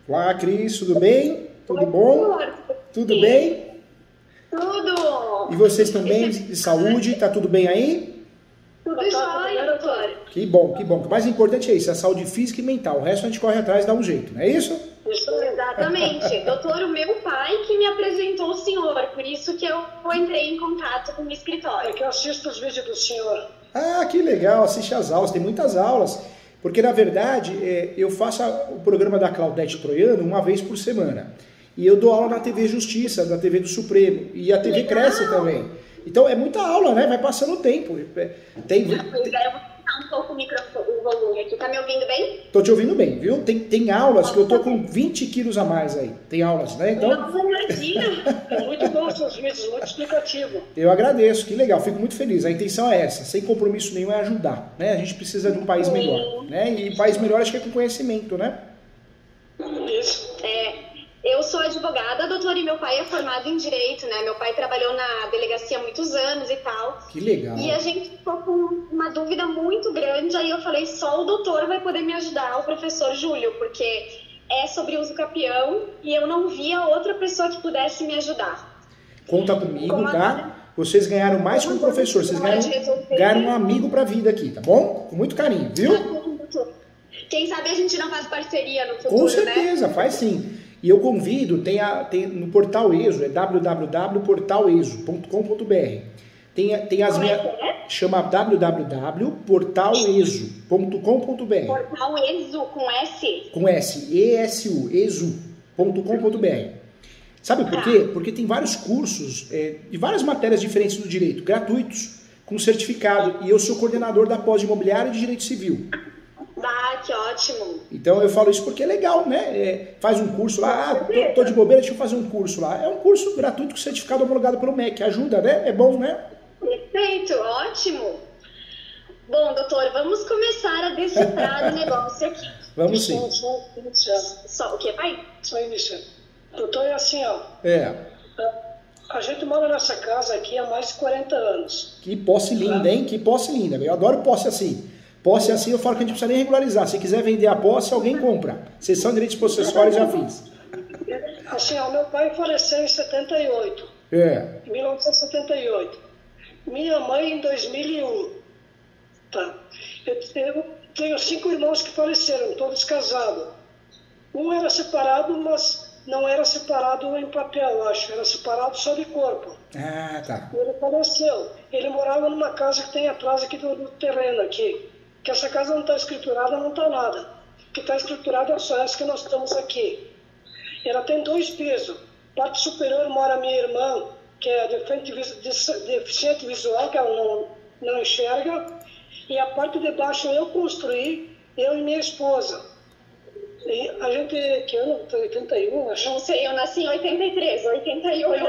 Olá, Cris, tudo bem? Tudo bom? Tudo bem? Tudo! E vocês estão bem de saúde? Tá tudo bem aí? Tudo jóia, doutor. Que bom, que bom. O mais importante é isso, a saúde física e mental. O resto a gente corre atrás e dá um jeito, não é isso? Exatamente. Doutor, o meu pai que me apresentou o senhor, por isso que eu entrei em contato com o escritório. É que eu assisto os vídeos do senhor. Ah, que legal, assiste as aulas, tem muitas aulas. Porque, na verdade, eu faço o programa da Claudete Troiano uma vez por semana. E eu dou aula na TV Justiça, na TV do Supremo. E a TV cresce também. Então, é muita aula, né? Vai passando o tempo. Tem... Eu vou aumentar um pouco o volume aqui. Tá me ouvindo bem? Tô te ouvindo bem, viu? Tem aulas que eu tô com 20 quilos a mais aí. Tem aulas, né? Então... É muito bom os seus vídeos, muito explicativo. Eu agradeço, que legal, fico muito feliz. A intenção é essa, sem compromisso nenhum, é ajudar, né? A gente precisa de um país melhor, né? E país melhor acho que é com conhecimento, né? Isso. Eu sou advogada, doutor, e meu pai é formado em Direito, né? Meu pai trabalhou na delegacia há muitos anos e tal. Que legal. E a gente ficou com uma dúvida muito grande, aí eu falei, só o doutor vai poder me ajudar, o professor Júlio, porque é sobre uso capião e eu não via outra pessoa que pudesse me ajudar. Conta comigo, tá? Vocês ganharam mais que um professor, vocês ganharam um amigo pra vida aqui, tá bom? Com muito carinho, viu? Quem sabe a gente não faz parceria no futuro, Com certeza, né? faz sim. E eu convido, tem no portal ESO, é www.portaleso.com.br. Tem as minhas... Chama www.portaleso.com.br. Portal ESO com S? Com S, ESU, esu.com.br. Sabe por quê? Porque tem vários cursos de várias matérias diferentes do direito, gratuitos, com certificado. E eu sou coordenador da pós de imobiliário e de direito civil. Ah, que ótimo. Então eu falo isso porque é legal, né? Faz um curso lá, tô de bobeira, deixa eu fazer um curso lá. É um curso gratuito com certificado homologado pelo MEC, ajuda, né? É bom, né? Perfeito, ótimo. Bom, doutor, vamos começar a decifrar o negócio aqui. Vamos sim. Só o quê, pai? Só iniciando. Doutor, é assim, ó. A gente mora nessa casa aqui há mais de 40 anos. Que posse linda, hein? Que posse linda. Eu adoro posse assim. Posse assim, eu falo que a gente não precisa nem regularizar. Se quiser vender a posse, alguém compra. Sessão de direitos possessórios já fiz. Assim, ó, meu pai faleceu em 78. Em 1978. Minha mãe em 2001. Tá. Eu tenho 5 irmãos que faleceram, todos casados. Um era separado, mas não era separado em papel, acho. Era separado só de corpo. Ah, tá. Ele faleceu. Ele morava numa casa que tem atrás aqui do terreno aqui. Que essa casa não está escriturada, não está nada. O que está escriturado é só essa que nós estamos aqui. Ela tem 2 pisos. Parte superior mora minha irmã, que é deficiente visual, que ela não enxerga. E a parte de baixo eu construí, eu e minha esposa. E a gente, que ano? 81, acho. Não sei, eu nasci em 83, 88.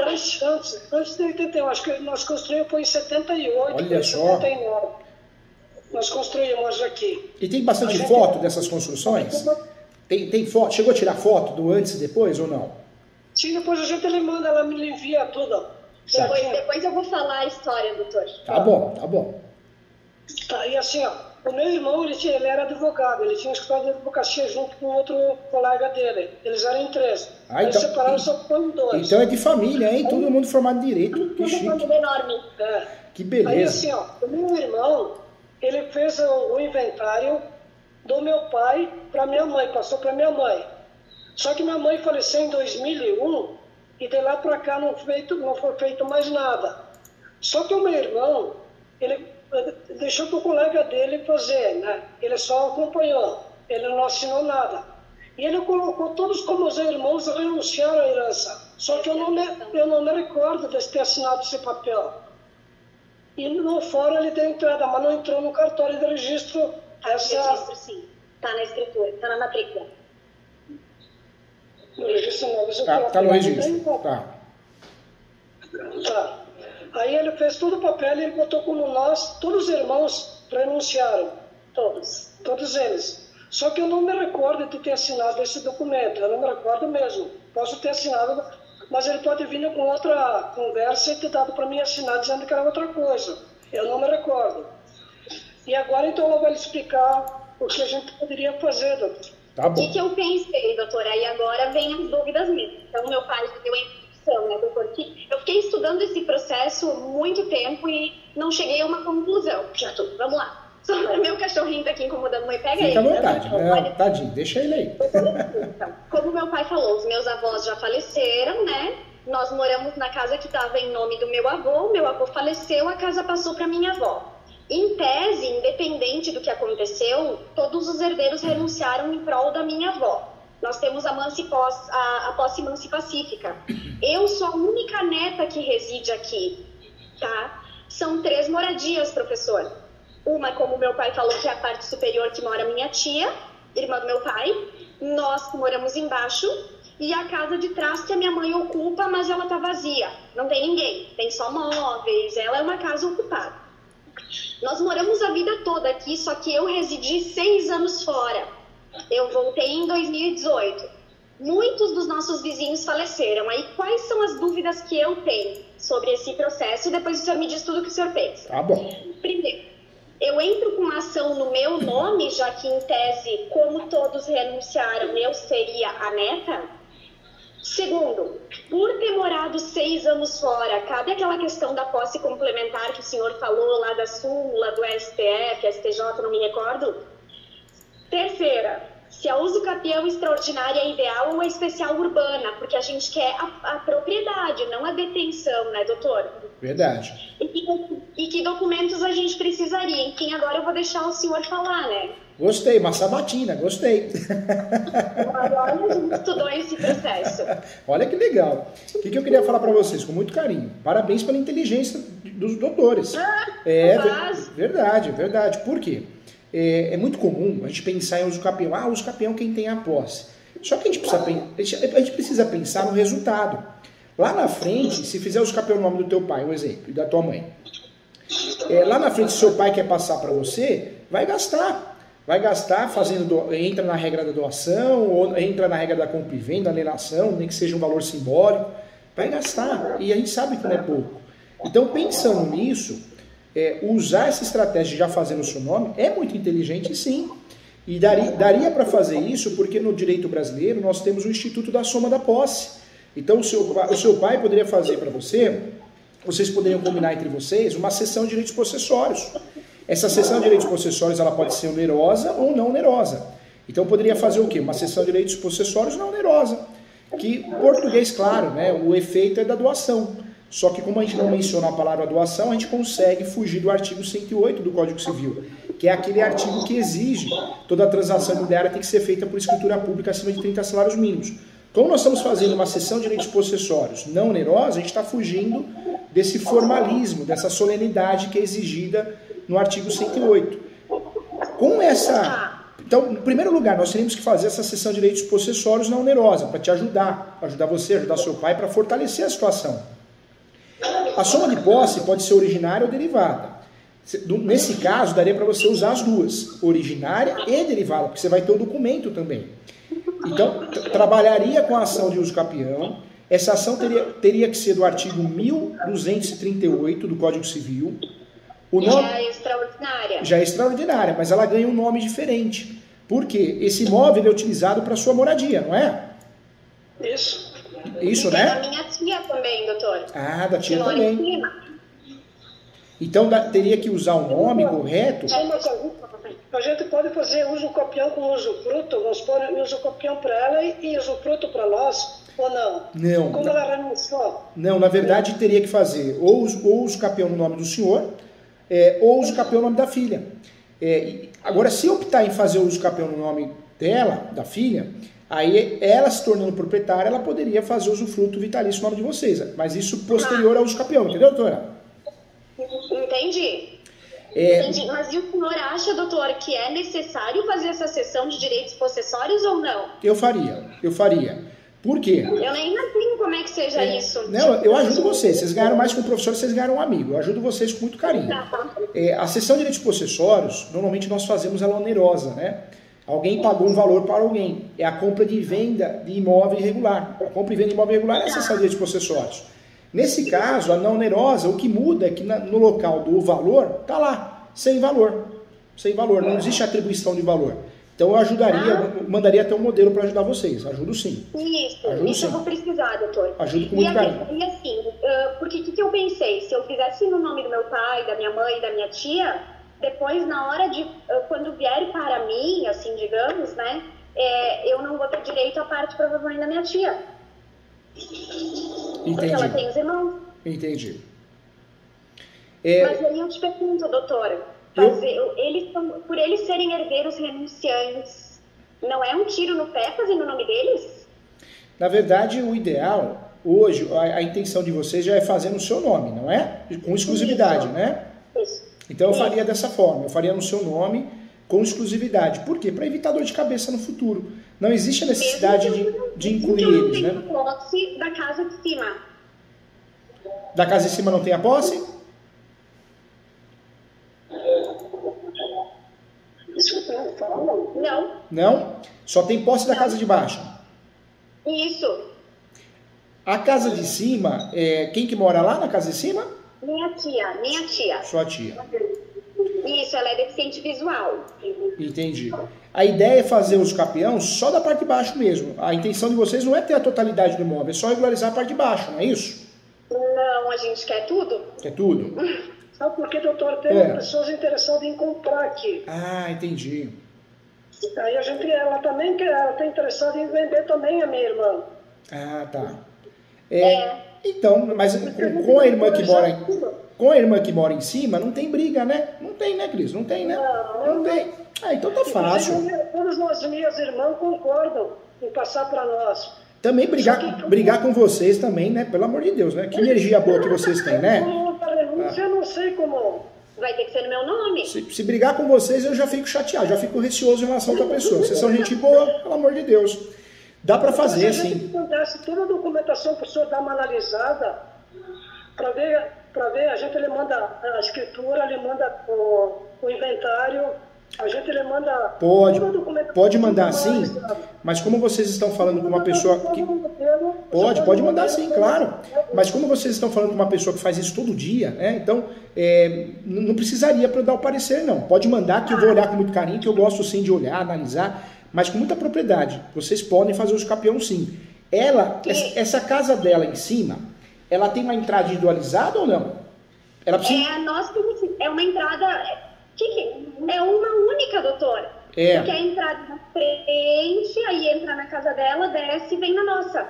Antes de 81, acho que nós construímos foi em 78, olha só. 79. Nós construímos aqui. E tem bastante foto dessas construções? Tem foto? Chegou a tirar foto do antes e depois ou não? Sim, depois a gente manda, ela me envia tudo. Depois eu vou falar a história, doutor. Tá bom, tá bom. Tá, e assim, ó, o meu irmão, ele era advogado, ele tinha um escritório de advocacia junto com outro colega dele. Eles eram em 3. Ah, eles separaram só com 2. Então é de família, hein? Todo mundo formado em direito. Que chique. Enorme. Que beleza. Aí assim, ó, o meu irmão, ele fez o inventário do meu pai para minha mãe, passou para minha mãe. Só que minha mãe faleceu em 2001 e de lá para cá não foi feito mais nada. Só que o meu irmão, ele deixou para o colega dele fazer, né? Ele só acompanhou, ele não assinou nada. E ele colocou todos como os irmãos renunciaram à herança. Só que eu não me recordo de ter assinado esse papel. E no fórum ele deu entrada, mas não entrou no cartório de registro. Registro, sim. Está na escritura, está na matrícula. No registro não. Tá no registro. Tá. Aí ele fez todo o papel e ele botou como nós, todos os irmãos renunciaram. Todos eles. Só que eu não me recordo de ter assinado esse documento. Eu não me recordo mesmo. Posso ter assinado, mas ele pode vir com outra conversa e ter dado para mim assinar dizendo que era outra coisa. Eu não me recordo. E agora então ela vai explicar o que a gente poderia fazer, doutor. Tá O bom. que eu pensei, doutora? Aí agora vem as dúvidas mesmo. Então, meu pai deu a instrução, né, doutor? Que eu fiquei estudando esse processo muito tempo e não cheguei a uma conclusão. Já tô, vamos lá. Só meu cachorrinho tá aqui incomodando, mãe, pega ele. Fica à vontade. Né? Não, tadinho, deixa ele aí. Então, como meu pai falou, os meus avós já faleceram, né? Nós moramos na casa que estava em nome do meu avô faleceu, a casa passou para minha avó. Em tese, independente do que aconteceu, todos os herdeiros renunciaram em prol da minha avó. Nós temos a posse mansi pacífica. Eu sou a única neta que reside aqui, tá? São 3 moradias, professor. Uma, como meu pai falou, que é a parte superior, que mora minha tia, irmã do meu pai. Nós que moramos embaixo. E a casa de trás que a minha mãe ocupa, mas ela tá vazia. Não tem ninguém, tem só móveis, ela é uma casa ocupada. Nós moramos a vida toda aqui, só que eu residi 6 anos fora. Eu voltei em 2018. Muitos dos nossos vizinhos faleceram. Aí quais são as dúvidas que eu tenho sobre esse processo? Depois o senhor me diz tudo o que o senhor pensa. Tá bom. Primeiro, eu entro com uma ação no meu nome, já que em tese, como todos renunciaram, eu seria a neta? Segundo, por ter morado 6 anos fora, cabe aquela questão da posse complementar que o senhor falou lá da súmula, do STF, STJ, não me recordo. Terceira, se a usucapião extraordinária é ideal ou é especial urbana, porque a gente quer a propriedade, não a detenção, né, doutor? Verdade. E que documentos a gente precisaria? Enfim, agora eu vou deixar o senhor falar, né? Gostei, uma sabatina, gostei. Agora a gente estudou esse processo. Olha que legal. O que eu queria falar para vocês, com muito carinho. Parabéns pela inteligência dos doutores. Verdade, verdade. Por quê? É muito comum a gente pensar em usucapião. Ah, usucapião quem tem a posse. Só que a gente precisa pensar no resultado. Lá na frente, se fizer usucapião no nome do teu pai, um exemplo, e da tua mãe. Lá na frente, se seu pai quer passar para você, vai gastar. Vai gastar fazendo, entra na regra da doação, ou entra na regra da compra e venda, alienação, nem que seja um valor simbólico, vai gastar. E a gente sabe que não é pouco. Então, pensando nisso, usar essa estratégia de já fazer no seu nome é muito inteligente, sim. E daria para fazer isso porque no direito brasileiro nós temos o Instituto da Soma da Posse. Então, o seu pai poderia fazer para vocês poderiam combinar entre vocês uma cessão de direitos possessórios. Essa cessão de direitos possessórios ela pode ser onerosa ou não onerosa. Então poderia fazer o quê? Uma cessão de direitos possessórios não onerosa. Que, em português, claro, né, o efeito é da doação. Só que como a gente não menciona a palavra doação, a gente consegue fugir do artigo 108 do Código Civil, que é aquele artigo que exige toda a transação imobiliária tem que ser feita por escritura pública acima de 30 salários mínimos. Como nós estamos fazendo uma cessão de direitos possessórios não onerosa, a gente está fugindo desse formalismo, dessa solenidade que é exigida no artigo 108. Com essa... Então, em primeiro lugar, nós teríamos que fazer essa cessão de direitos possessórios não onerosa, para te ajudar você, ajudar seu pai, para fortalecer a situação. A soma de posse pode ser originária ou derivada. Nesse caso, daria para você usar as duas, originária e derivada, porque você vai ter o documento também. Então, trabalharia com a ação de usucapião. Essa ação teria que ser do artigo 1238 do Código Civil. Já é extraordinária. Já é extraordinária, mas ela ganha um nome diferente. Por quê? Esse imóvel é utilizado para sua moradia, não é? Isso. Isso, né? né? Da minha tia também, doutor. Ah, da tia também. Então teria que usar o nome correto. A gente pode fazer usucapião com usufruto, nós podemos usucapião para ela e usufruto para nós, ou não? Não. Como ela renunciou? Não, na verdade teria que fazer ou usucapião no nome do senhor, ou usucapião no nome da filha. Agora, se optar em fazer o usucapião no nome dela, da filha, aí ela se tornando proprietária, ela poderia fazer o usufruto vitalício no nome de vocês, mas isso posterior ao usucapião, entendeu, doutora? Entendi. Entendi. Mas e o senhor acha, doutor, que é necessário fazer essa cessão de direitos possessórios ou não? Eu faria. Por quê? Eu nem imagino como é que seja isso. Não, eu ajudo vocês. Vocês ganharam mais com o professor, vocês ganharam um amigo. Eu ajudo vocês com muito carinho. A cessão de direitos possessórios, normalmente nós fazemos ela onerosa, né? Alguém pagou um valor para alguém. É a compra de venda de imóvel irregular. A compra e venda de imóvel irregular é a cessão de direitos possessórios. Nesse caso, a não onerosa, o que muda é que no local do valor, está lá, sem valor. Sem valor, não existe atribuição de valor. Então eu ajudaria, mandaria até um modelo para ajudar vocês. Ajudo sim. Isso eu vou precisar, doutor. Ajudo com muito carinho. E assim, porque o que eu pensei? Se eu fizesse no nome do meu pai, da minha mãe e da minha tia, depois na hora de, quando vier para mim, assim, digamos, né, eu não vou ter direito à parte provavelmente da minha tia. Entendi. Porque ela tem os irmãos. Entendi. Mas aí eu te pergunto, doutora, por eles serem herdeiros renunciantes, não é um tiro no pé fazer no nome deles? Na verdade, o ideal, hoje, a intenção de vocês já é fazer no seu nome, não é? Com exclusividade, né? Isso. Então eu faria dessa forma, eu faria no seu nome com exclusividade. Por quê? Para evitar dor de cabeça no futuro. Não existe a necessidade de incluir eles, né? Posse da casa de cima. Da casa de cima não tem a posse? Não. Não? Só tem posse da casa de baixo. Isso. A casa de cima, quem que mora lá na casa de cima? Minha tia. Sua tia. Isso, ela é deficiente visual. Entendi. A ideia é fazer os capião só da parte de baixo mesmo. A intenção de vocês não é ter a totalidade do imóvel, é só regularizar a parte de baixo, não é isso? Não, a gente quer tudo. Quer tudo? Sabe por que, doutor? Tem pessoas interessadas em comprar aqui. Ah, entendi. Aí ela também está interessada em vender também, a minha irmã. Ah, tá. Então, mas com a irmã que mora em cima, não tem briga, né? Não tem, né, Cris? Não tem, né? Não tem. Ah, então tá fácil. Todas as minhas irmãs concordam em passar para nós. Também brigar com vocês também, né? Pelo amor de Deus, né? Que energia boa que vocês têm, né? Eu não sei como. Vai ter que ser no meu nome. Se brigar com vocês, eu já fico chateado, já fico receoso em relação a outra pessoa. Vocês são gente boa, pelo amor de Deus. Dá para fazer, sim. Se toda a documentação para o senhor dar uma analisada, para ver, a gente ele manda a escritura, ele manda o inventário, a gente ele manda... Pode mandar sim, mas como vocês estão falando com uma pessoa que... Pode mandar sim, claro. Mas como vocês estão falando com uma pessoa que faz isso todo dia, né? Então, não precisaria para eu dar o parecer, não. Pode mandar que eu vou olhar com muito carinho, que eu gosto sim de olhar, analisar, mas com muita propriedade. Vocês podem fazer os capião sim. Essa casa dela em cima, ela tem uma entrada individualizada ou não? Ela precisa... É uma entrada... É uma única, doutor. Porque a entrada na frente, aí entra na casa dela, desce e vem na nossa.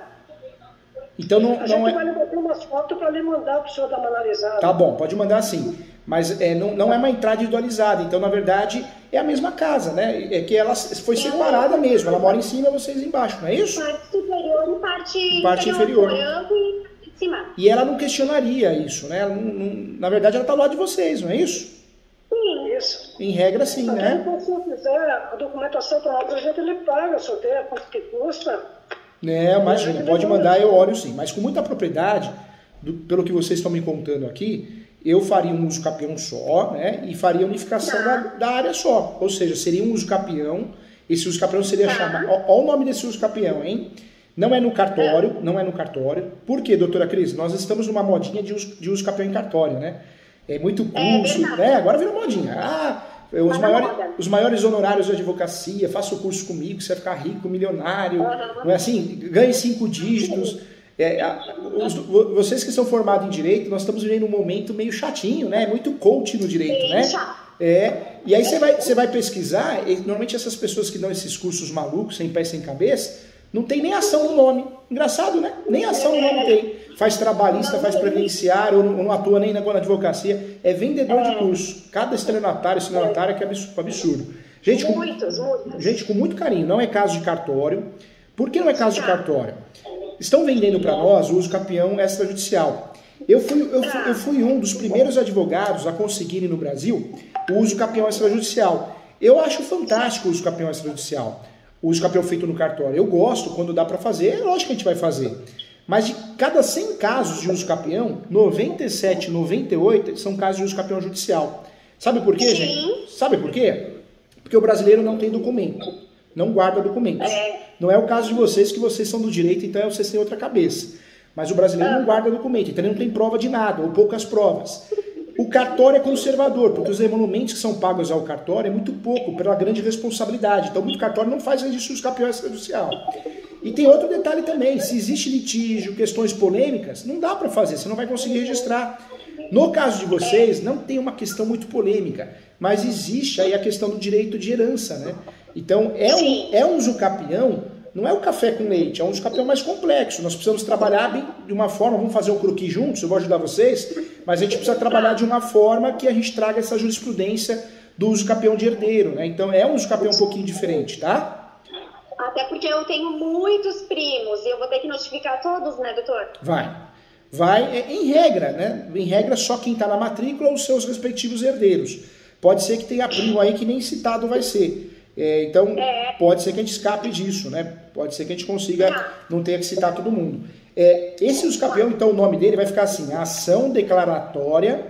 Então a gente vai botar umas fotos para lhe mandar para o senhor dar uma analisada. Tá bom, pode mandar sim. Mas não é uma entrada individualizada. Então, na verdade, é a mesma casa, né? É que ela foi separada mesmo. Ela mora em cima e vocês embaixo, não é isso? Parte superior e parte inferior. E cima. E ela não questionaria isso, né? Na verdade, ela está do lado de vocês, não é isso? Sim, isso. Em regra, sim, né? Se você quiser a documentação para a gente, ele paga, só tem quanto que custa. Imagina, pode mandar, eu olho sim. Mas com muita propriedade, pelo que vocês estão me contando aqui, eu faria um uso capião só, né? E faria a unificação da área só. Ou seja, seria um uso capião. Esse uso capião seria chamado... Olha o nome desse uso capião, hein? Não é no cartório, Por quê, doutora Cris? Nós estamos numa modinha de uso capião em cartório, né? É muito curso, né? Agora virou modinha. Os maiores honorários de advocacia, faça o curso comigo, você vai ficar rico, milionário, não é assim? Ganhe 5 dígitos. Vocês que são formados em direito, nós estamos vivendo um momento meio chatinho, né? Muito coach no direito, né? E aí você vai pesquisar, e normalmente essas pessoas que dão esses cursos malucos, sem pé sem cabeça, não tem nem ação no nome. Engraçado, né? Nem ação no nome tem. Faz trabalhista, faz previdenciário, ou não atua nem na advocacia. É vendedor de curso. Cada estelionatário que é absurdo. Gente, com muito carinho. Não é caso de cartório. Por que não é caso de cartório? Estão vendendo para nós o uso capião extrajudicial. Eu fui um dos primeiros advogados a conseguirem no Brasil o uso capião extrajudicial. Eu acho fantástico o uso capião extrajudicial. O uso capião feito no cartório. Eu gosto, quando dá para fazer, é lógico que a gente vai fazer. Mas de cada 100 casos de uso capião, 97, 98 são casos de uso capião judicial. Sabe por quê, gente? Sabe por quê? Porque o brasileiro não tem documento. Não guarda documentos. Não é o caso de vocês, que vocês são do direito, então vocês têm outra cabeça. Mas o brasileiro não guarda documento, então ele não tem prova de nada, ou poucas provas. O cartório é conservador, porque os emolumentos que são pagos ao cartório é muito pouco, pela grande responsabilidade. Então, muito cartório não faz registro dos campeões extrajudicial. E tem outro detalhe também, se existe litígio, questões polêmicas, não dá para fazer, você não vai conseguir registrar. No caso de vocês, não tem uma questão muito polêmica, mas existe aí a questão do direito de herança, né? Então, é um usucapião, não é o café com leite, é um usucapião mais complexo. Nós precisamos trabalhar bem, de uma forma, vamos fazer o croquis juntos, eu vou ajudar vocês, mas a gente precisa trabalhar de uma forma que a gente traga essa jurisprudência do usucapião de herdeiro, né? Então, é um usucapião um pouquinho diferente, tá? Até porque eu tenho muitos primos e eu vou ter que notificar todos, né, doutor? Vai, em regra, né? Em regra, só quem está na matrícula ou os seus respectivos herdeiros. Pode ser que tenha primo aí que nem citado vai ser. Então, pode ser que a gente escape disso, né? Pode ser que a gente consiga não ter que citar todo mundo. Esse usucapião, então, o nome dele vai ficar assim: ação declaratória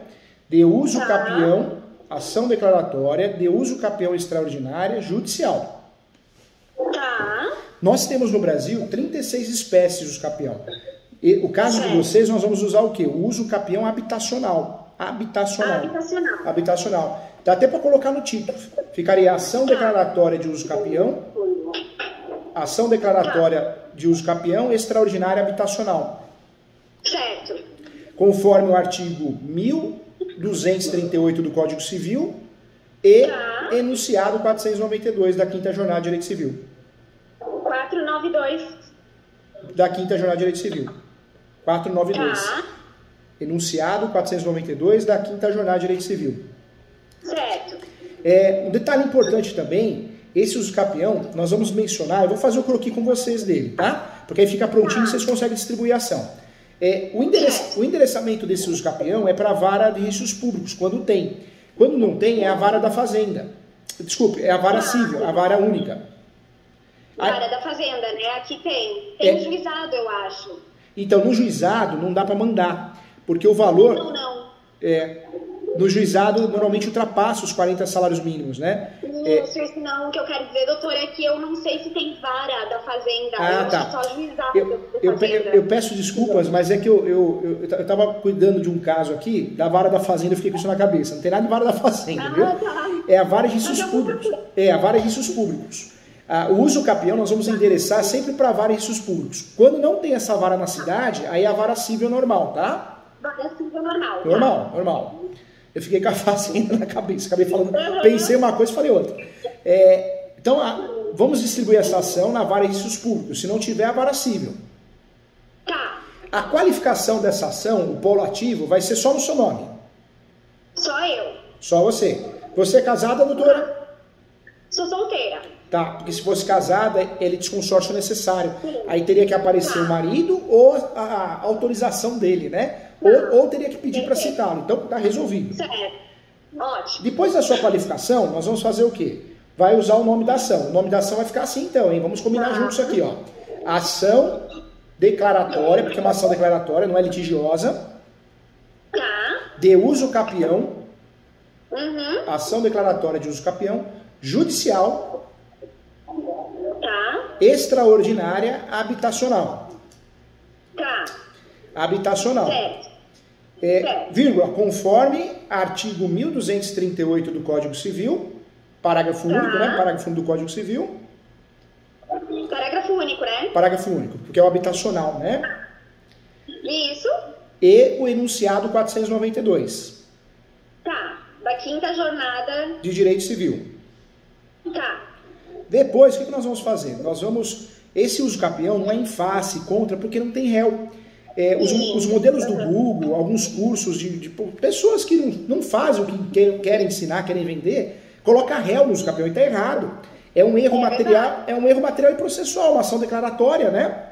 de usucapião, ação declaratória de usucapião extraordinária judicial. Nós temos no Brasil 36 espécies de usucapião. O caso de vocês, nós vamos usar o quê? O usucapião habitacional. Habitacional. Dá até para colocar no título. Ficaria ação declaratória de usucapião, ação declaratória de usucapião extraordinária habitacional. Certo. Conforme o artigo 1238 do Código Civil e enunciado 492 da 5ª Jornada de Direito Civil. 492. Da 5ª Jornada de Direito Civil. 492. Enunciado 492 da 5ª Jornada de Direito Civil. Certo. Um detalhe importante também, esse usucapião, nós vamos mencionar, eu vou fazer o croquis com vocês dele, tá? Porque aí fica prontinho e vocês conseguem distribuir a ação. O endereçamento desse usucapião é para a vara de registros públicos, quando tem. Quando não tem, é a vara da fazenda. Desculpe, é a vara civil, a vara única. Vara da fazenda, né? Aqui tem. Tem juizado, eu acho. Então, no juizado não dá para mandar, porque o valor... Não. No juizado, normalmente ultrapassa os 40 salários mínimos, né? Isso não, o que eu quero dizer, doutor, é que eu não sei se tem vara da fazenda. Tá. Só juizado da fazenda. Eu peço desculpas, mas é que eu estava cuidando de um caso aqui, da vara da fazenda, eu fiquei com isso na cabeça. Não tem nada de vara da fazenda, viu? Tá. É a vara de registros públicos. A vara de registros públicos. O usucapião nós vamos endereçar sempre para a vara de registros públicos. Quando não tem essa vara na cidade, aí é a vara civil normal, tá? Vara civil normal. Normal. Eu fiquei com a fazenda na cabeça, acabei falando, pensei uma coisa e falei outra. Então, vamos distribuir essa ação na vara de registros públicos, se não tiver a vara civil. A qualificação dessa ação, o polo ativo, vai ser só no seu nome. Só eu. Só você. Você é casada, doutora? Sou solteira. Tá, porque se fosse casada, ele desconsórcio necessário. Aí teria que aparecer o marido ou a autorização dele, né? Ou teria que pedir para citá-lo. Então, tá resolvido. Certo. Ótimo. Depois da sua qualificação, nós vamos fazer o quê? Vai usar o nome da ação. O nome da ação vai ficar assim, então, hein? Vamos combinar juntos aqui, ó. Ação declaratória, porque é uma ação declaratória, não é litigiosa. De usucapião. Ação declaratória de usucapião. Judicial. Extraordinária habitacional. Habitacional. Certo. Vírgula, conforme artigo 1238 do Código Civil, parágrafo único, né? Parágrafo único do Código Civil. Parágrafo único, né? Parágrafo único, porque é o habitacional, né? Isso. E o enunciado 492. Da 5ª Jornada de Direito Civil. Depois, o que nós vamos fazer? Esse usucapião não é em face, contra, porque não tem réu. Os modelos do Google, alguns cursos de pessoas que não fazem o que querem ensinar, querem vender, coloca réu no usucapião e está errado. É um erro material, e processual, uma ação declaratória, né?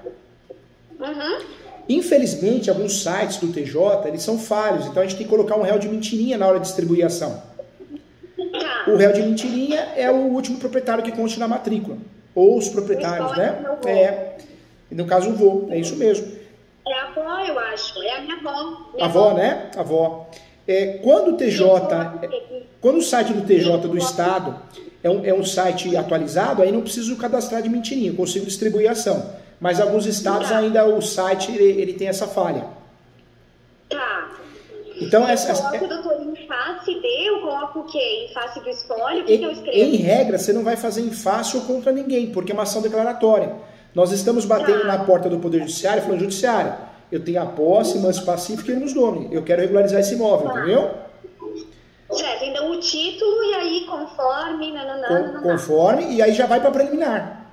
Infelizmente, alguns sites do TJ, eles são falhos, então a gente tem que colocar um réu de mentirinha na hora de distribuir a ação. O réu de mentirinha é o último proprietário que conste na matrícula. Ou os proprietários, né? No caso, o vô, é isso mesmo. É a avó, eu acho. É a minha avó. Avó, né? Avó. Quando o site do TJ do Estado é um site atualizado, aí não preciso cadastrar de mentirinha, eu consigo distribuir a ação. Mas alguns estados ainda o site ele tem essa falha. Então, eu coloco, doutor, em face D, eu coloco o quê? Em face do espólio? O que eu escrevo? Em regra, você não vai fazer em face ou contra ninguém, porque é uma ação declaratória. Nós estamos batendo na porta do Poder Judiciário, falando, Judiciário, eu tenho a posse, manso pacífico e nos nome. Eu quero regularizar esse imóvel, entendeu? Certo, então o título e aí conforme, conforme, e aí já vai para preliminar.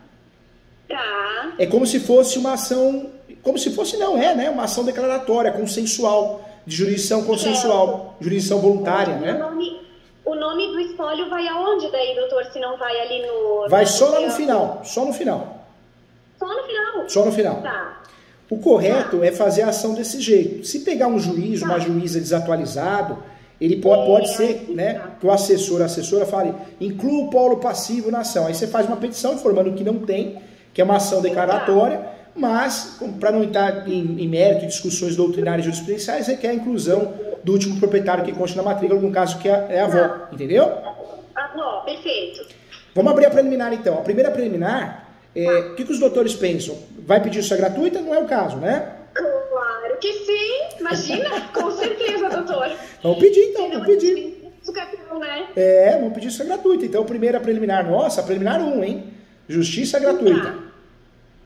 Tá. É como se fosse uma ação, como se fosse, não é, né? Uma ação declaratória, consensual, de jurisdição consensual, jurisdição voluntária, né? O nome do espólio vai aonde daí, doutor, se não vai ali no... Vai só lá no final, só no final. Só no final? Só no final. Tá. O correto é fazer a ação desse jeito. Se pegar um juiz, uma juíza desatualizado, ele pode ser, né, que o assessor, a assessora fale, inclua o polo passivo na ação. Aí você faz uma petição informando que não tem, que é uma ação declaratória, mas, para não entrar em mérito e discussões doutrinárias e jurisprudenciais, requer a inclusão do último proprietário que consta na matrícula, no caso que é a avó, entendeu? Avó, perfeito. Vamos abrir a preliminar então. A primeira preliminar, o que os doutores pensam? Vai pedir isso gratuita? Não é o caso, né? Claro que sim, imagina, com certeza, doutor. Vamos pedir então, vamos pedir. Né? Vamos pedir isso gratuita. Então, primeira preliminar nossa, preliminar 1, hein? Justiça gratuita.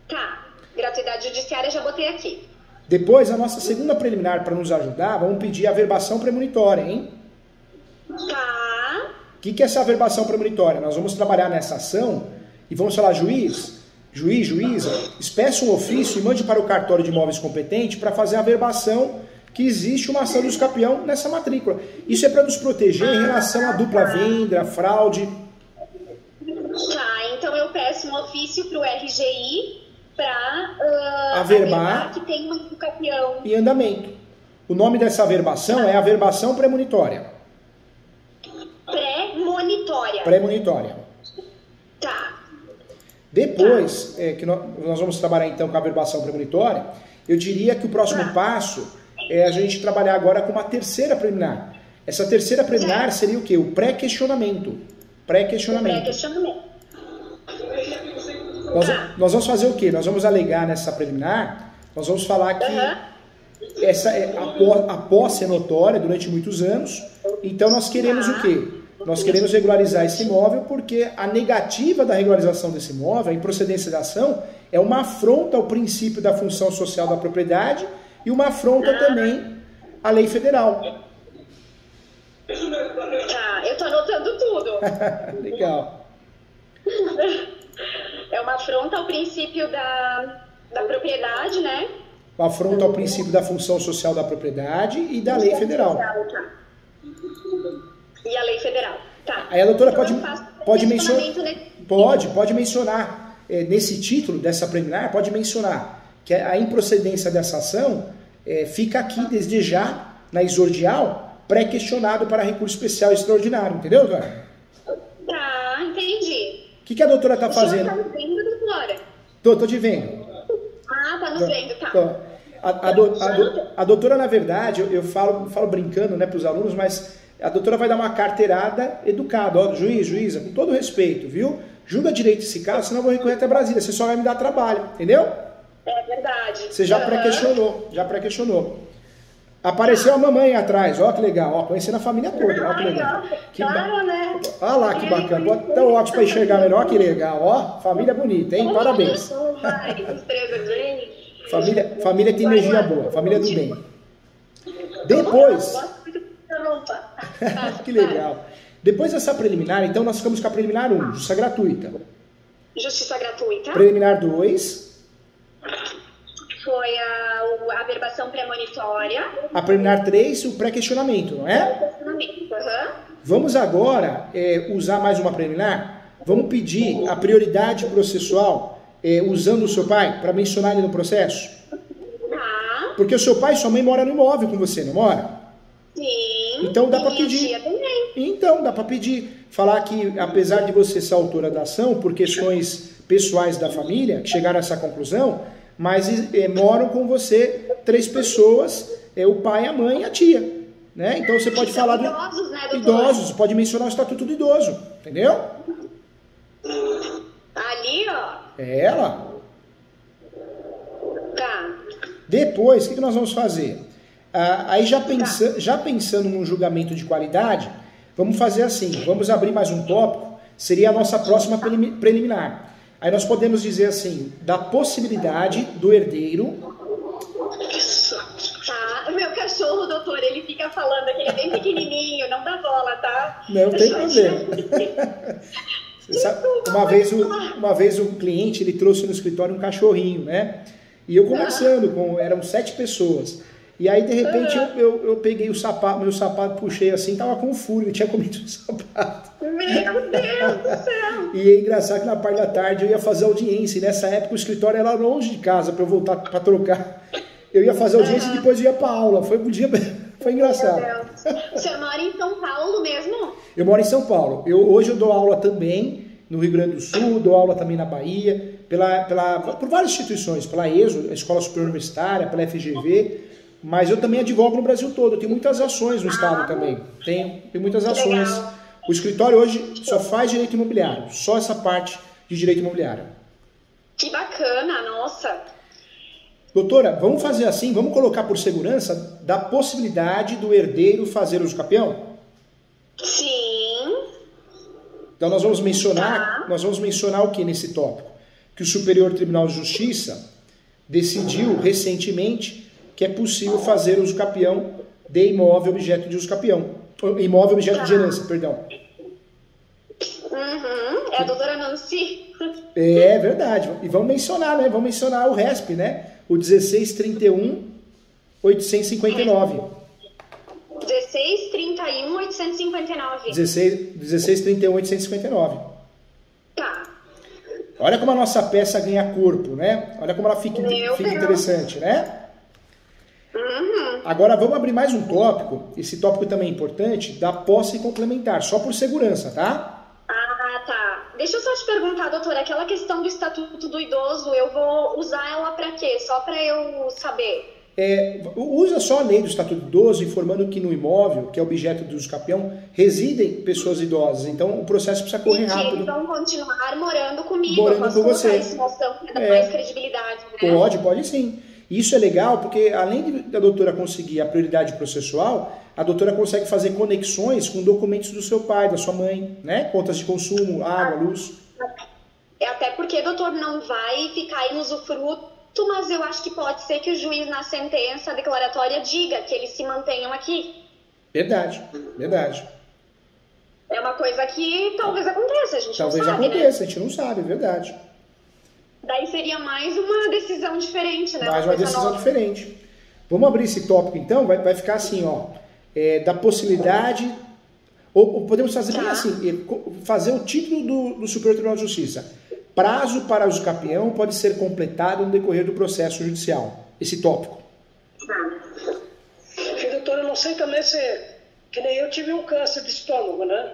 Tá. Gratuidade judiciária já botei aqui. Depois, a nossa segunda preliminar, para nos ajudar, vamos pedir a averbação premonitória, hein? Tá. O que é essa averbação premonitória? Nós vamos trabalhar nessa ação e vamos falar, juiza, espeça um ofício e mande para o cartório de imóveis competente para fazer a averbação que existe uma ação do escapião nessa matrícula. Isso é para nos proteger em relação à dupla venda, fraude. Tá, então eu peço um ofício para o RGI para averbar que tem um escapião em andamento. O nome dessa averbação é averbação premonitória. Premonitória. Premonitória. Tá. Depois, que nós vamos trabalhar então com a averbação premonitória, eu diria que o próximo passo é a gente trabalhar agora com uma terceira preliminar. Essa terceira preliminar seria o quê? O pré-questionamento. Pré-questionamento. Nós vamos fazer o quê? Nós vamos alegar nessa preliminar, nós vamos falar que a posse é notória durante muitos anos, então nós queremos o quê? Nós queremos regularizar esse imóvel porque a negativa da regularização desse imóvel, a improcedência da ação, é uma afronta ao princípio da função social da propriedade e uma afronta também à lei federal. Tá, eu tô anotando tudo. Legal. É uma afronta ao princípio da propriedade, né? Uma afronta ao princípio da função social da propriedade e da lei federal. E a lei federal. Tá. Aí a doutora então pode mencionar nesse título dessa preliminar, pode mencionar que a improcedência dessa ação fica aqui desde já, na exordial, pré-questionado para recurso especial extraordinário. Entendeu, doutora? Tá, entendi. O que a doutora está fazendo? Tá nos vendo, doutora? Tô te vendo. Ah, tá nos vendo, tá. A doutora, na verdade, eu falo brincando, né, para os alunos, mas a doutora vai dar uma carteirada educada. Ó, juíza, com todo respeito, viu? Julga direito esse caso, senão eu vou recorrer até Brasília. Você só vai me dar trabalho, entendeu? É verdade. Você já pré-questionou. Apareceu a mamãe atrás, ó que legal, ó, conhecendo a família toda, ó que legal. Né? Olha lá que bacana, bota até o óculos para enxergar melhor, que legal, ó, família bonita, hein, parabéns. Família tem energia boa, família do bem. Depois, que legal. Depois dessa preliminar, então nós ficamos com a preliminar 1, justiça gratuita. Justiça gratuita. Preliminar 2. Foi a averbação premonitória. A preliminar 3, o pré-questionamento, não é? Pré-questionamento, Vamos agora usar mais uma preliminar? Vamos pedir a prioridade processual usando o seu pai, para mencionar ele no processo? Tá. Porque o seu pai e sua mãe moram no imóvel com você, não mora? Sim. Então dá para pedir. Tia também. Então dá para pedir. Falar que, apesar de você ser autora da ação, por questões pessoais da família, que chegaram a essa conclusão, mas moram com você 3 pessoas, o pai, a mãe e a tia. Né? Então você pode falar do... Idosos, né, doutor? Idosos, pode mencionar o estatuto do idoso, entendeu? Ali, ó. É ela. Tá. Depois, o que nós vamos fazer? Aí já pensando num julgamento de qualidade, vamos fazer assim, vamos abrir mais um tópico, seria a nossa próxima preliminar. Aí nós podemos dizer assim, da possibilidade do herdeiro... Tá, meu cachorro, doutor, ele fica falando que ele é bem pequenininho, não dá bola, tá? Não tem problema. Uma vez um cliente, ele trouxe no escritório um cachorrinho, né? E eu conversando eram 7 pessoas. E aí, de repente, eu peguei meu sapato, puxei assim, tava com fúria, eu tinha comido o sapato. Meu Deus do céu! E é engraçado que na parte da tarde eu ia fazer audiência, e nessa época o escritório era longe de casa para eu voltar para trocar. Eu ia fazer audiência e depois eu ia para aula. Foi engraçado. Meu Deus. O senhor mora em São Paulo mesmo? Eu moro em São Paulo. Hoje eu dou aula também no Rio Grande do Sul, dou aula também na Bahia, por várias instituições, pela ESO, a Escola Superior Universitária, pela FGV, mas eu também advogo no Brasil todo. Eu tenho muitas ações no estado também. Tenho muitas ações. Legal. O escritório hoje só faz direito imobiliário, só essa parte de direito imobiliário. Que bacana, nossa. Doutora, vamos fazer assim, vamos colocar por segurança da possibilidade do herdeiro fazer uso capião? Sim. Então nós vamos mencionar o que nesse tópico? Que o Superior Tribunal de Justiça decidiu recentemente que é possível fazer uso capião de imóvel objeto de uso capião. Imóvel objeto de herança, perdão. Uhum. É a doutora Nancy? É verdade. E vamos mencionar, né? Vamos mencionar o RESP, né? O 1631-859. 1631-859. 1631-859. Tá. Olha como a nossa peça ganha corpo, né? Olha como ela fica interessante, né? Uhum. Agora vamos abrir mais um tópico. Esse tópico também é importante, da posse complementar, só por segurança, tá? Ah, tá. Deixa eu só te perguntar, doutora, aquela questão do Estatuto do Idoso, eu vou usar ela pra quê? Só pra eu saber. Usa só a lei do Estatuto do Idoso, informando que no imóvel, que é objeto do uso capião, residem pessoas idosas. Então o processo precisa correr rápido. Eles vão continuar morando comigo. Morando eu posso com você. Essa noção que dá mais credibilidade, né? Pode sim. Isso é legal porque, além da doutora conseguir a prioridade processual, a doutora consegue fazer conexões com documentos do seu pai, da sua mãe, né? Contas de consumo, água, luz. Até porque, doutor, não vai ficar em usufruto, mas eu acho que pode ser que o juiz, na sentença declaratória, diga que eles se mantenham aqui. Verdade. É uma coisa que talvez aconteça, a gente talvez não sabe, aconteça, né? A gente não sabe, verdade. Daí seria mais uma decisão diferente, né? Mais uma decisão diferente. Vamos abrir esse tópico então, vai ficar assim, ó, da possibilidade, ou podemos fazer bem assim, fazer o título do Superior Tribunal de Justiça. Prazo para uso capião pode ser completado no decorrer do processo judicial. Esse tópico. Doutor, eu não sei também se... Que nem eu tive um câncer de estômago, né?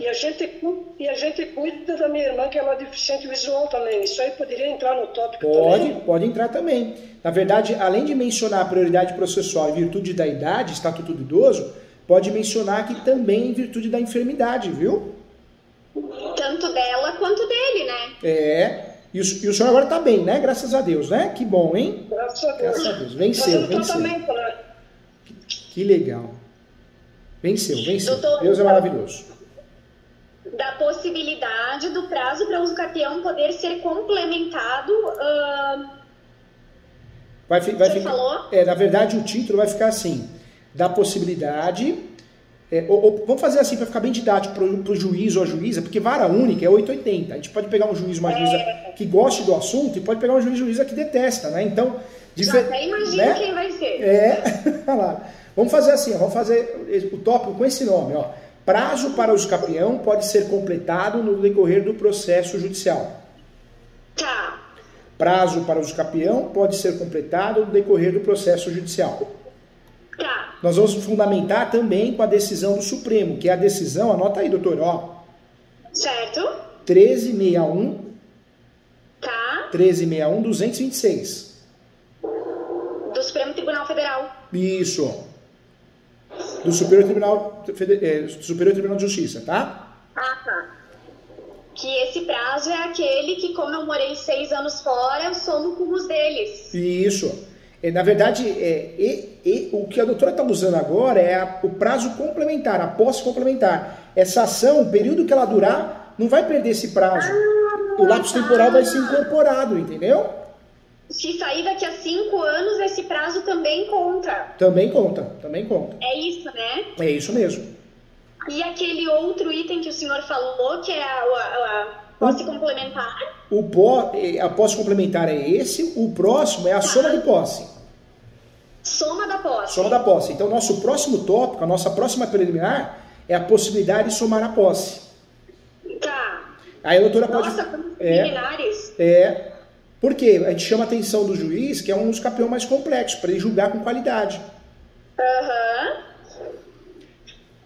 E a gente cuida da minha irmã, que ela é deficiente visual também. Isso aí poderia entrar no tópico também? Pode entrar também. Na verdade, além de mencionar a prioridade processual em virtude da idade, Estatuto do Idoso, pode mencionar que também em virtude da enfermidade, viu? Tanto dela quanto dele, né? E o senhor agora está bem, né? Graças a Deus, né? Que bom, hein? Graças a Deus. Venceu. Tratamento, né? Que legal. Venceu. Doutor, Deus é maravilhoso. Da possibilidade do prazo para uso capião poder ser complementado... Você falou? Na verdade, o título vai ficar assim, da possibilidade... vamos fazer assim, para ficar bem didático para o juiz ou a juíza, porque vara única é 880. A gente pode pegar um juiz, uma juíza que goste do assunto e pode pegar um juíza que detesta, né? Então... Já até imagino quem vai ser. Olha lá. Vamos fazer assim, vamos fazer o tópico com esse nome, ó. Prazo para uso capião pode ser completado no decorrer do processo judicial. Tá. Prazo para uso capião pode ser completado no decorrer do processo judicial. Tá. Nós vamos fundamentar também com a decisão do Supremo, que é a decisão, anota aí, doutor, ó. Certo. 1361. Tá. 1361-226. Do Supremo Tribunal Federal. Isso. Do Superior Tribunal de Justiça, tá? Ah, tá. Que esse prazo é aquele que, como eu morei 6 anos fora, eu somo com os deles. Isso. Na verdade, o que a doutora está usando agora é o prazo complementar, a posse complementar. Essa ação, o período que ela durar, não vai perder esse prazo. O lapso temporal vai ser incorporado, entendeu? Se sair daqui a 5 anos, esse prazo também conta. Também conta, também conta. É isso, né? É isso mesmo. E aquele outro item que o senhor falou, que é a posse complementar? A posse complementar é esse, o próximo é a soma de posse. Soma da posse. Soma da posse. Então, nosso próximo tópico, a nossa próxima preliminar, é a possibilidade de somar a posse. Tá. Aí a doutora pode... Nossa, quantos preliminares? Porque a gente chama a atenção do juiz, que é um dos campeões mais complexos, para ele julgar com qualidade.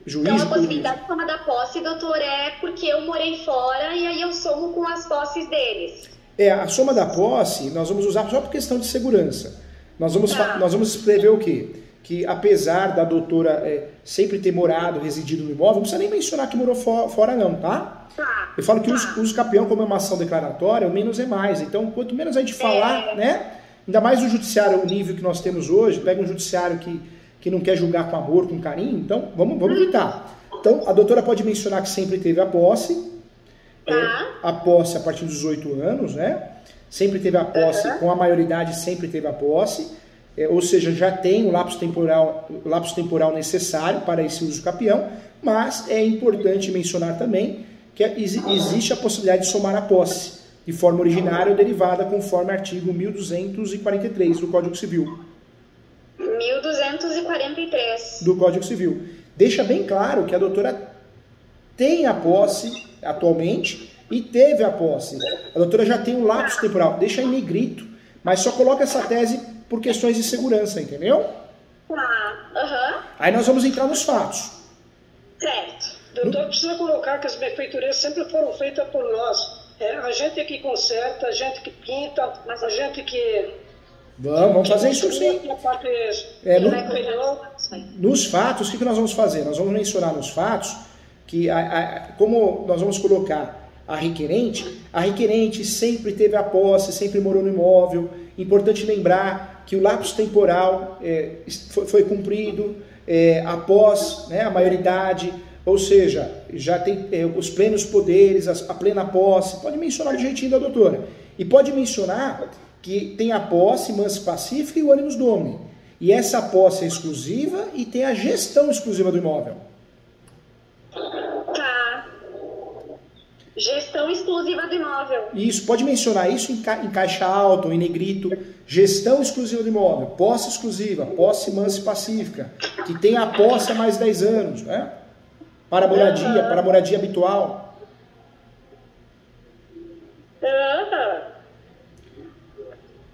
Então, a possibilidade de soma da posse, doutor, é porque eu morei fora e aí eu somo com as posses deles. A soma da posse, nós vamos usar só por questão de segurança. Nós vamos escrever o quê? Que apesar da doutora sempre ter morado, residido no imóvel, não precisa nem mencionar que morou fora não, tá? Eu falo que o uso capião, como é uma ação declaratória, o menos é mais. Então, quanto menos a gente falar, né? Ainda mais o judiciário, o nível que nós temos hoje, pega um judiciário que não quer julgar com amor, com carinho, então vamos evitar. Então, a doutora pode mencionar que sempre teve a posse, a posse a partir dos 18 anos, né? Sempre teve a posse, com a maioridade sempre teve a posse, ou seja, já tem o lapso temporal necessário para esse uso capião, mas é importante mencionar também que existe a possibilidade de somar a posse de forma originária ou derivada conforme artigo 1243 do Código Civil. 1243. Do Código Civil. Deixa bem claro que a doutora tem a posse atualmente e teve a posse. A doutora já tem um lapso temporal. Deixa em negrito, mas só coloca essa tese por questões de segurança, entendeu? Aí nós vamos entrar nos fatos. Certo. Doutor, precisa colocar que as benfeitorias sempre foram feitas por nós. A gente que conserta, a gente que pinta, a gente que... Vamos fazer isso sim. Nos fatos, o que nós vamos fazer? Nós vamos mencionar nos fatos que, como nós vamos colocar a requerente sempre teve a posse, sempre morou no imóvel. Importante lembrar que o lapso temporal foi cumprido após, né, a maioridade, ou seja, já tem os plenos poderes, a plena posse. Pode mencionar do jeitinho da doutora. E pode mencionar que tem a posse, mansa pacífica e o animus domini. E essa posse é exclusiva e tem a gestão exclusiva do imóvel. Tá. Gestão exclusiva do imóvel. Isso, pode mencionar isso em caixa alta ou em negrito. Gestão exclusiva do imóvel, posse exclusiva, posse mansa e pacífica, que tem a posse há mais de 10 anos, né? Para moradia habitual.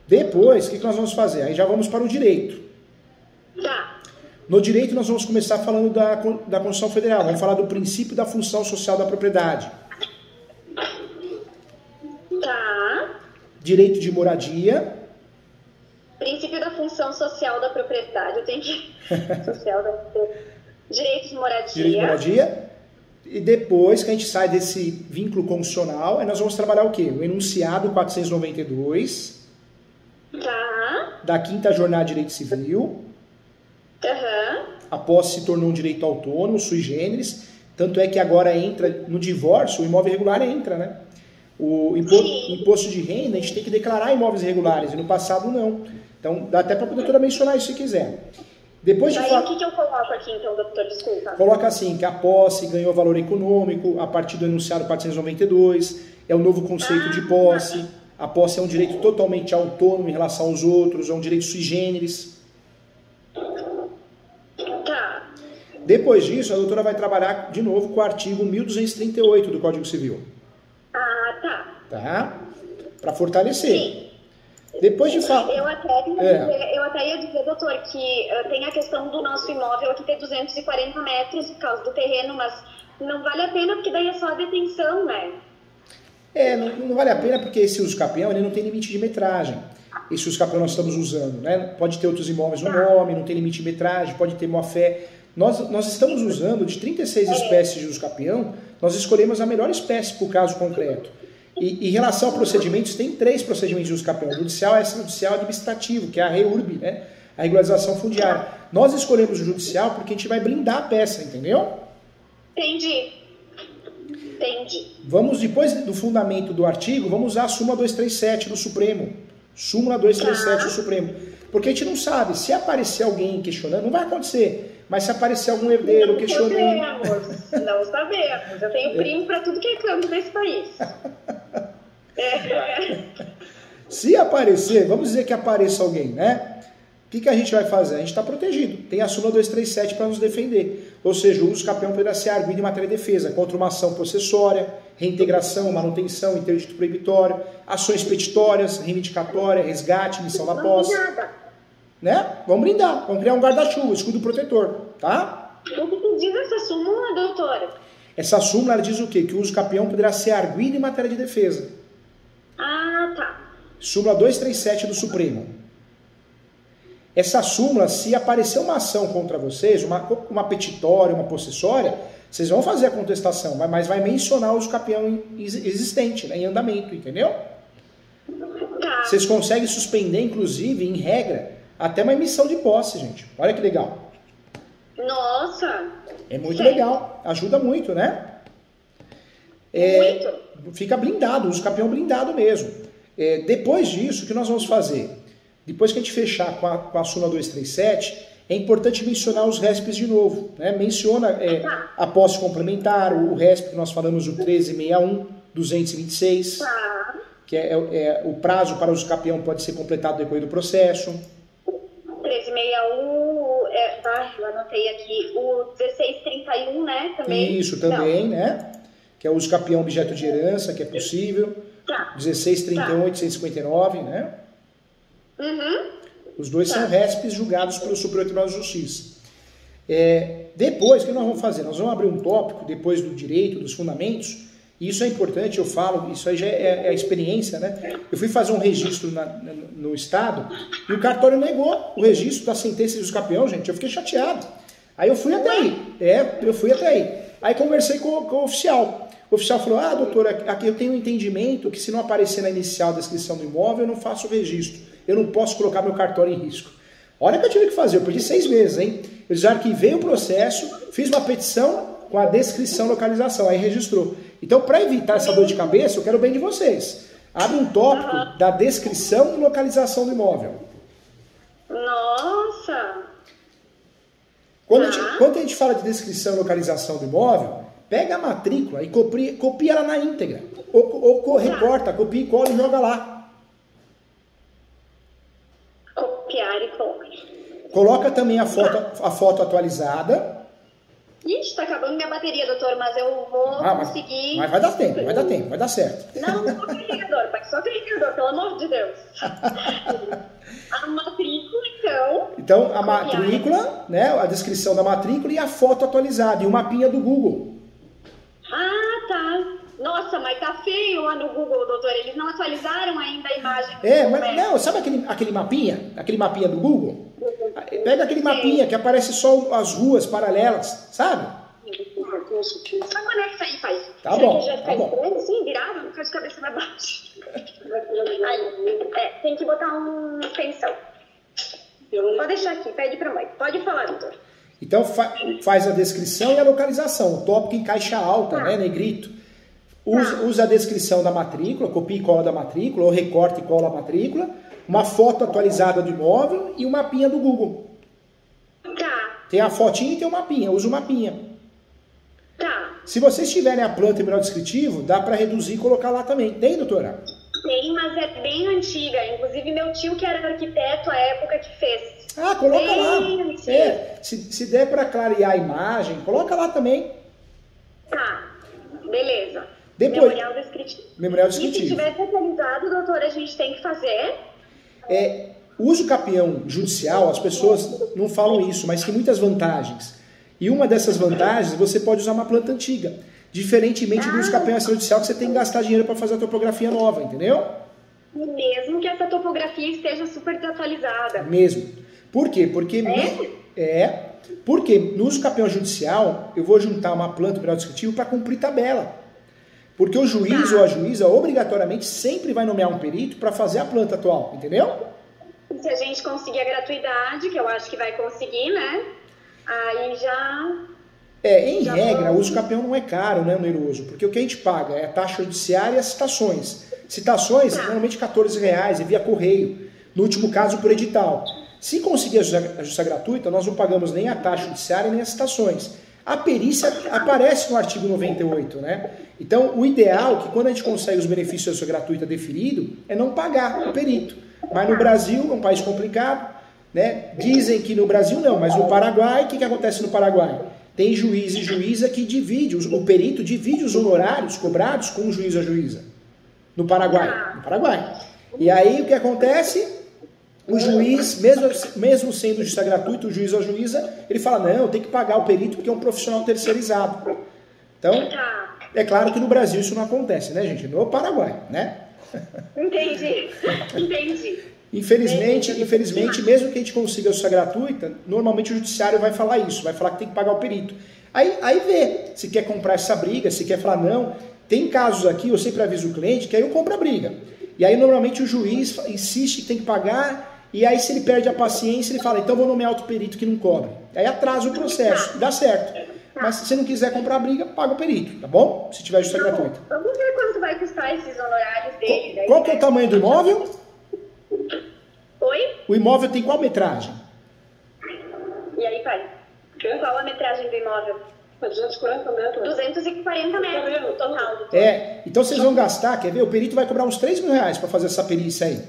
Depois, o que nós vamos fazer? Aí já vamos para o direito. Tá. No direito, nós vamos começar falando da Constituição Federal. Vamos falar do princípio da função social da propriedade. Tá. Direito de moradia. Princípio da função social da propriedade. Eu tenho que... Direito de moradia. Direito de moradia. E depois que a gente sai desse vínculo constitucional, aí nós vamos trabalhar o quê? O enunciado 492... Tá. Da 5ª Jornada de Direito Civil. A posse se tornou um direito autônomo, sui generis. Tanto é que agora entra no divórcio, o imóvel irregular entra, né? O imposto de renda, a gente tem que declarar imóveis irregulares, e no passado não. Então, dá até para a doutora mencionar isso se quiser. Depois de o que eu coloco aqui, então, doutor? Desculpa. Coloca assim, que a posse ganhou valor econômico a partir do enunciado 492, é o novo conceito de posse. A posse é um direito totalmente autônomo em relação aos outros, é um direito sui generis. Tá. Depois disso, a doutora vai trabalhar de novo com o artigo 1238 do Código Civil. Tá? Para fortalecer. Sim. Depois de falar... Eu até ia dizer, doutor, que tem a questão do nosso imóvel aqui ter 240 metros por causa do terreno, mas não vale a pena porque daí é só a detenção, né? Não vale a pena porque esse uso capião ele não tem limite de metragem. Esse uso capião nós estamos usando, né? Pode ter outros imóveis no nome, não tem limite de metragem, pode ter má-fé. Nós estamos usando de 36 espécies de uso capião, nós escolhemos a melhor espécie para o caso concreto. E em relação a procedimentos, tem 3 procedimentos de uso capião: judicial, extrajudicial e administrativo, que é a REURB, né? A regularização fundiária. Nós escolhemos o judicial porque a gente vai blindar a peça, entendeu? Entendi. Vamos, depois do fundamento do artigo, vamos usar a súmula 237 do Supremo. Súmula 237 do Supremo. Porque a gente não sabe, se aparecer alguém questionando, não vai acontecer, mas se aparecer algum herdeiro questionando... Não sabemos. Eu tenho primo para tudo que é canto desse país. Se aparecer, vamos dizer que apareça alguém, né? O que a gente vai fazer? A gente está protegido. Tem a súmula 237 para nos defender. Ou seja, o uso capião poderá ser arguido em matéria de defesa contra uma ação possessória, reintegração, manutenção, interdito proibitório, ações petitórias, reivindicatória, resgate, missão da posse. Né? Vamos brindar. Vamos criar um guarda-chuva, escudo protetor. Tá? O que diz essa súmula, doutora? Essa súmula ela diz o quê? Que o uso capião poderá ser arguido em matéria de defesa. Ah, tá. Súmula 237 do Supremo. Essa súmula, se aparecer uma ação contra vocês, uma petitória, uma possessória, vocês vão fazer a contestação, mas vai mencionar o uso capião existente, né, em andamento, entendeu? Tá. Vocês conseguem suspender, inclusive, em regra, até uma emissão de posse, gente. Olha que legal. Nossa! É muito legal. Ajuda muito, né? Muito. Fica blindado, o uso capião blindado mesmo. Depois disso, o que nós vamos fazer? Depois que a gente fechar com a súmula 237, é importante mencionar os RESPs de novo. Né? Menciona a posse complementar, o RESP que nós falamos, o 1361, 226, que é o prazo para o uso capião pode ser completado no decorrer do processo. 1361, eu anotei aqui, o 1631, né? Também. Isso também, né? Que é o uso capião objeto de herança, que é possível. 1631, 859, né? Uhum. Os dois são RESPs julgados pelo Superior Tribunal de Justiça. Depois, o que nós vamos fazer? Nós vamos abrir um tópico, depois do direito, dos fundamentos, e isso é importante, eu falo, isso aí já é a experiência, né? Eu fui fazer um registro no Estado, e o cartório negou o registro da sentença de uso capião, gente, eu fiquei chateado. Aí eu fui até aí. Aí conversei com o oficial. O oficial falou, doutora, aqui eu tenho um entendimento que se não aparecer na inicial da descrição do imóvel, eu não faço o registro. Eu não posso colocar meu cartório em risco. Olha o que eu tive que fazer, eu perdi 6 meses, hein? Eu já arquivei o processo, fiz uma petição com a descrição e localização, aí registrou. Então, para evitar essa dor de cabeça, eu quero o bem de vocês. Abre um tópico da descrição e localização do imóvel. Nossa! Quando a gente fala de descrição e localização do imóvel, pega a matrícula e copia ela na íntegra. Ou recorta, copia e cola e joga lá. Copiar e colar. Coloca também a foto atualizada. Ixi, tá acabando minha bateria, doutor, mas eu vou conseguir... Mas vai dar tempo, vai dar certo. Não só carregador, pai, só carregador, pelo amor de Deus. A matrícula, então... Então, a matrícula, né, a descrição da matrícula e a foto atualizada, e o mapinha do Google. Ah, tá. Nossa, mas tá feio lá no Google, doutor. Eles não atualizaram ainda a imagem. Mas não, sabe aquele mapinha do Google? Pega aquele mapinha que aparece só as ruas paralelas, sabe? Só conecta aí, pai. Tá bom, já tá bom. Estranho, assim, virado, fica de cabeça pra baixo. Aí, tem que botar um tensão. Pode deixar aqui, pede pra mãe. Pode falar, doutor. Então faz a descrição e a localização. O tópico em caixa alta, né, negrito. Usa a descrição da matrícula, copia e cola da matrícula, ou recorta e cola a matrícula, uma foto atualizada do imóvel e o mapinha do Google. Tá. Tem a fotinha e tem o mapinha, usa o mapinha. Tá. Se vocês tiverem a planta e o descritivo, dá para reduzir e colocar lá também. Tem, doutora? Tem, mas é bem antiga. Inclusive meu tio, que era arquiteto à época, que fez. Coloca bem lá. Antiga. Se der para clarear a imagem, coloca lá também. Tá, beleza. Depois, Memorial descritivo. E se tiver atualizado, doutora, a gente tem que fazer? O uso capião judicial, as pessoas não falam isso, mas tem muitas vantagens. E uma dessas vantagens, você pode usar uma planta antiga. Diferentemente do uso capião extrajudicial, que você tem que gastar dinheiro para fazer a topografia nova, entendeu? Mesmo que essa topografia esteja super desatualizada. Mesmo. Por quê? Porque no uso capião judicial, eu vou juntar uma planta e um descritivo para cumprir tabela. Porque o juiz ou a juíza obrigatoriamente sempre vai nomear um perito para fazer a planta atual, entendeu? E se a gente conseguir a gratuidade, que eu acho que vai conseguir, né? Aí já... Em regra, o uso capião não é caro, né, oneroso, porque o que a gente paga é a taxa judiciária e as citações. Citações, normalmente R$14 e via correio, no último caso por edital. Se conseguir a justiça gratuita, nós não pagamos nem a taxa judiciária nem as citações. A perícia aparece no artigo 98, né? Então, o ideal é que quando a gente consegue os benefícios da justiça gratuita deferido, é não pagar o perito. Mas no Brasil, é um país complicado, né? Dizem que no Brasil não, mas no Paraguai, o que acontece no Paraguai? Tem juiz e juíza que divide, o perito divide os honorários cobrados com o juiz ou a juíza. No Paraguai. E aí o que acontece? O juiz, mesmo sendo justiça gratuita, o juiz ou a juíza, ele fala, não, tem que pagar o perito porque é um profissional terceirizado. Então, é claro que no Brasil isso não acontece, né, gente? No Paraguai, né? Entendi. Infelizmente, mesmo que a gente consiga a justiça gratuita, normalmente o judiciário vai falar isso, vai falar que tem que pagar o perito. Aí vê se quer comprar essa briga, se quer falar não. Tem casos aqui, eu sempre aviso o cliente, que aí eu compro a briga. E aí normalmente o juiz insiste que tem que pagar, e aí se ele perde a paciência, ele fala, então vou nomear outro perito que não cobre. Aí atrasa o processo, dá certo. Mas se você não quiser comprar a briga, paga o perito, tá bom? Se tiver justiça gratuita. Vamos ver quanto vai custar esses honorários dele. Qual que é o tamanho do imóvel? Oi? O imóvel tem qual metragem? E aí, pai? Qual a metragem do imóvel? 240 metros. 240 metros no total. Então vocês vão gastar, quer ver? O perito vai cobrar uns R$3.000 para fazer essa perícia aí.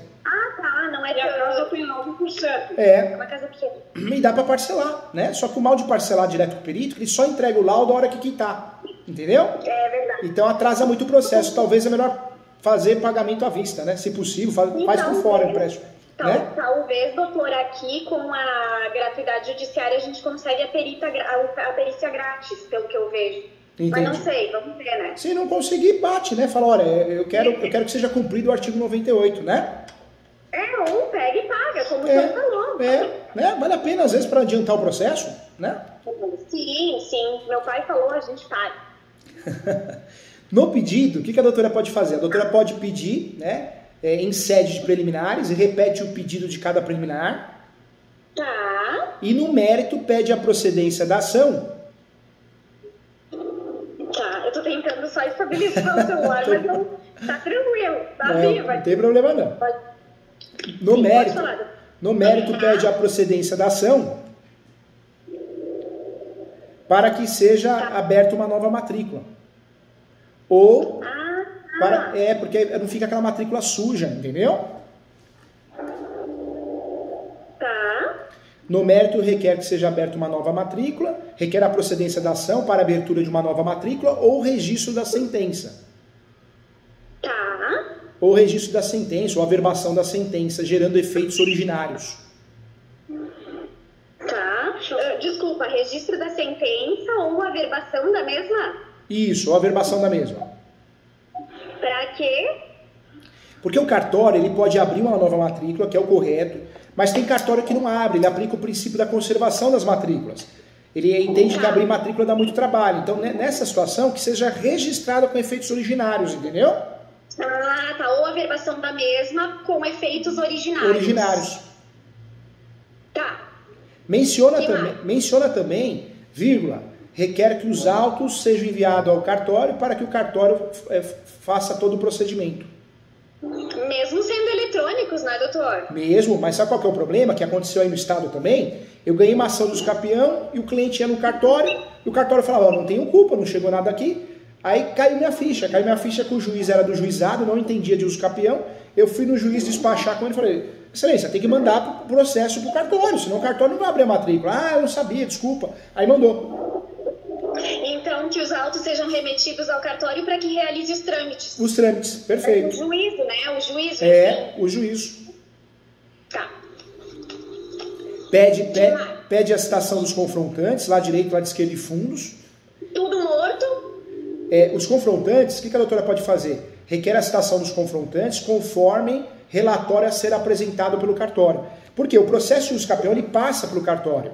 Não é E a casa tem 9%. É uma casa pequena. E dá para parcelar, né? Só que o mal de parcelar direto pro perito, ele só entrega o laudo a hora que quitar. Entendeu? É verdade. Então atrasa muito o processo. Talvez é melhor fazer pagamento à vista, né? Se possível, faz por fora o empréstimo. Né? Talvez, doutor, aqui com a gratuidade judiciária a gente consegue a perícia grátis, pelo que eu vejo. Entendi. Mas não sei, vamos ver, né? Se não conseguir, bate, né? Fala, olha, eu quero que seja cumprido o artigo 98, né? Ou pega e paga, como o senhor falou. Né? Vale a pena, às vezes, para adiantar o processo, né? Sim. Meu pai falou, a gente paga. No pedido, o que a doutora pode fazer? A doutora pode pedir, né? Em sede de preliminares, e repete o pedido de cada preliminar. Tá. E no mérito pede a procedência da ação. Tá, eu tô tentando só estabilizar o celular, mas tá tranquilo, tá vivo. Não tem problema não. No mérito pede a procedência da ação para que seja aberta uma nova matrícula. Ou... porque não fica aquela matrícula suja, entendeu? Tá. No mérito requer que seja aberta uma nova matrícula, requer a procedência da ação para a abertura de uma nova matrícula ou registro da sentença. Tá. Ou registro da sentença, ou averbação da sentença, gerando efeitos originários. Tá. Desculpa, registro da sentença ou averbação da mesma? Isso, ou averbação da mesma. Pra quê? Porque o cartório, ele pode abrir uma nova matrícula, que é o correto, mas tem cartório que não abre, ele aplica o princípio da conservação das matrículas. Ele entende que abrir matrícula dá muito trabalho. Então, nessa situação, que seja registrada com efeitos originários, entendeu? Tá. Ou averbação da mesma com efeitos originários. Tá. Menciona também, vírgula, requer que os autos sejam enviados ao cartório para que o cartório faça todo o procedimento. Mesmo sendo eletrônicos, né, doutor? Mesmo, mas sabe qual que é o problema? Que aconteceu aí no estado também? Eu ganhei uma ação dos campeão e o cliente ia no cartório e o cartório falava, não tenho culpa, não chegou nada aqui. Aí caiu minha ficha que o juiz era do juizado, não entendia de uso campeão. Eu fui no juiz despachar com ele e falei, excelência, tem que mandar o processo pro cartório, senão o cartório não vai abrir a matrícula. Eu não sabia, desculpa. Aí mandou. Então, que os autos sejam remetidos ao cartório para que realize os trâmites. Os trâmites, perfeito. O juízo, né? O juízo. O juízo. Tá. Pede a citação dos confrontantes, lá direito, lá de esquerda e fundos. Tudo morto. Os confrontantes, o que a doutora pode fazer? Requer a citação dos confrontantes conforme relatório a ser apresentado pelo cartório. Porque o processo de uso campeão, ele passa pelo cartório.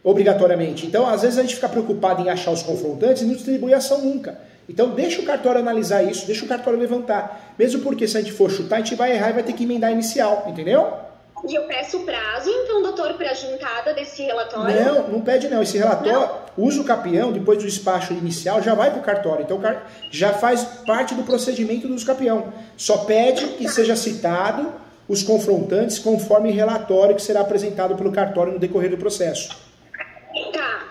Obrigatoriamente. Então, às vezes a gente fica preocupado em achar os confrontantes e não distribui a ação nunca. Então deixa o cartório analisar isso, deixa o cartório levantar. Mesmo porque se a gente for chutar, a gente vai errar e vai ter que emendar a inicial, entendeu? E eu peço prazo, então, doutor, para a juntada desse relatório? Não, não pede não. Esse relatório, usa o capião, depois do despacho inicial, já vai para o cartório. Então já faz parte do procedimento do uso capião. Só pede que seja citado os confrontantes conforme relatório que será apresentado pelo cartório no decorrer do processo. Tá.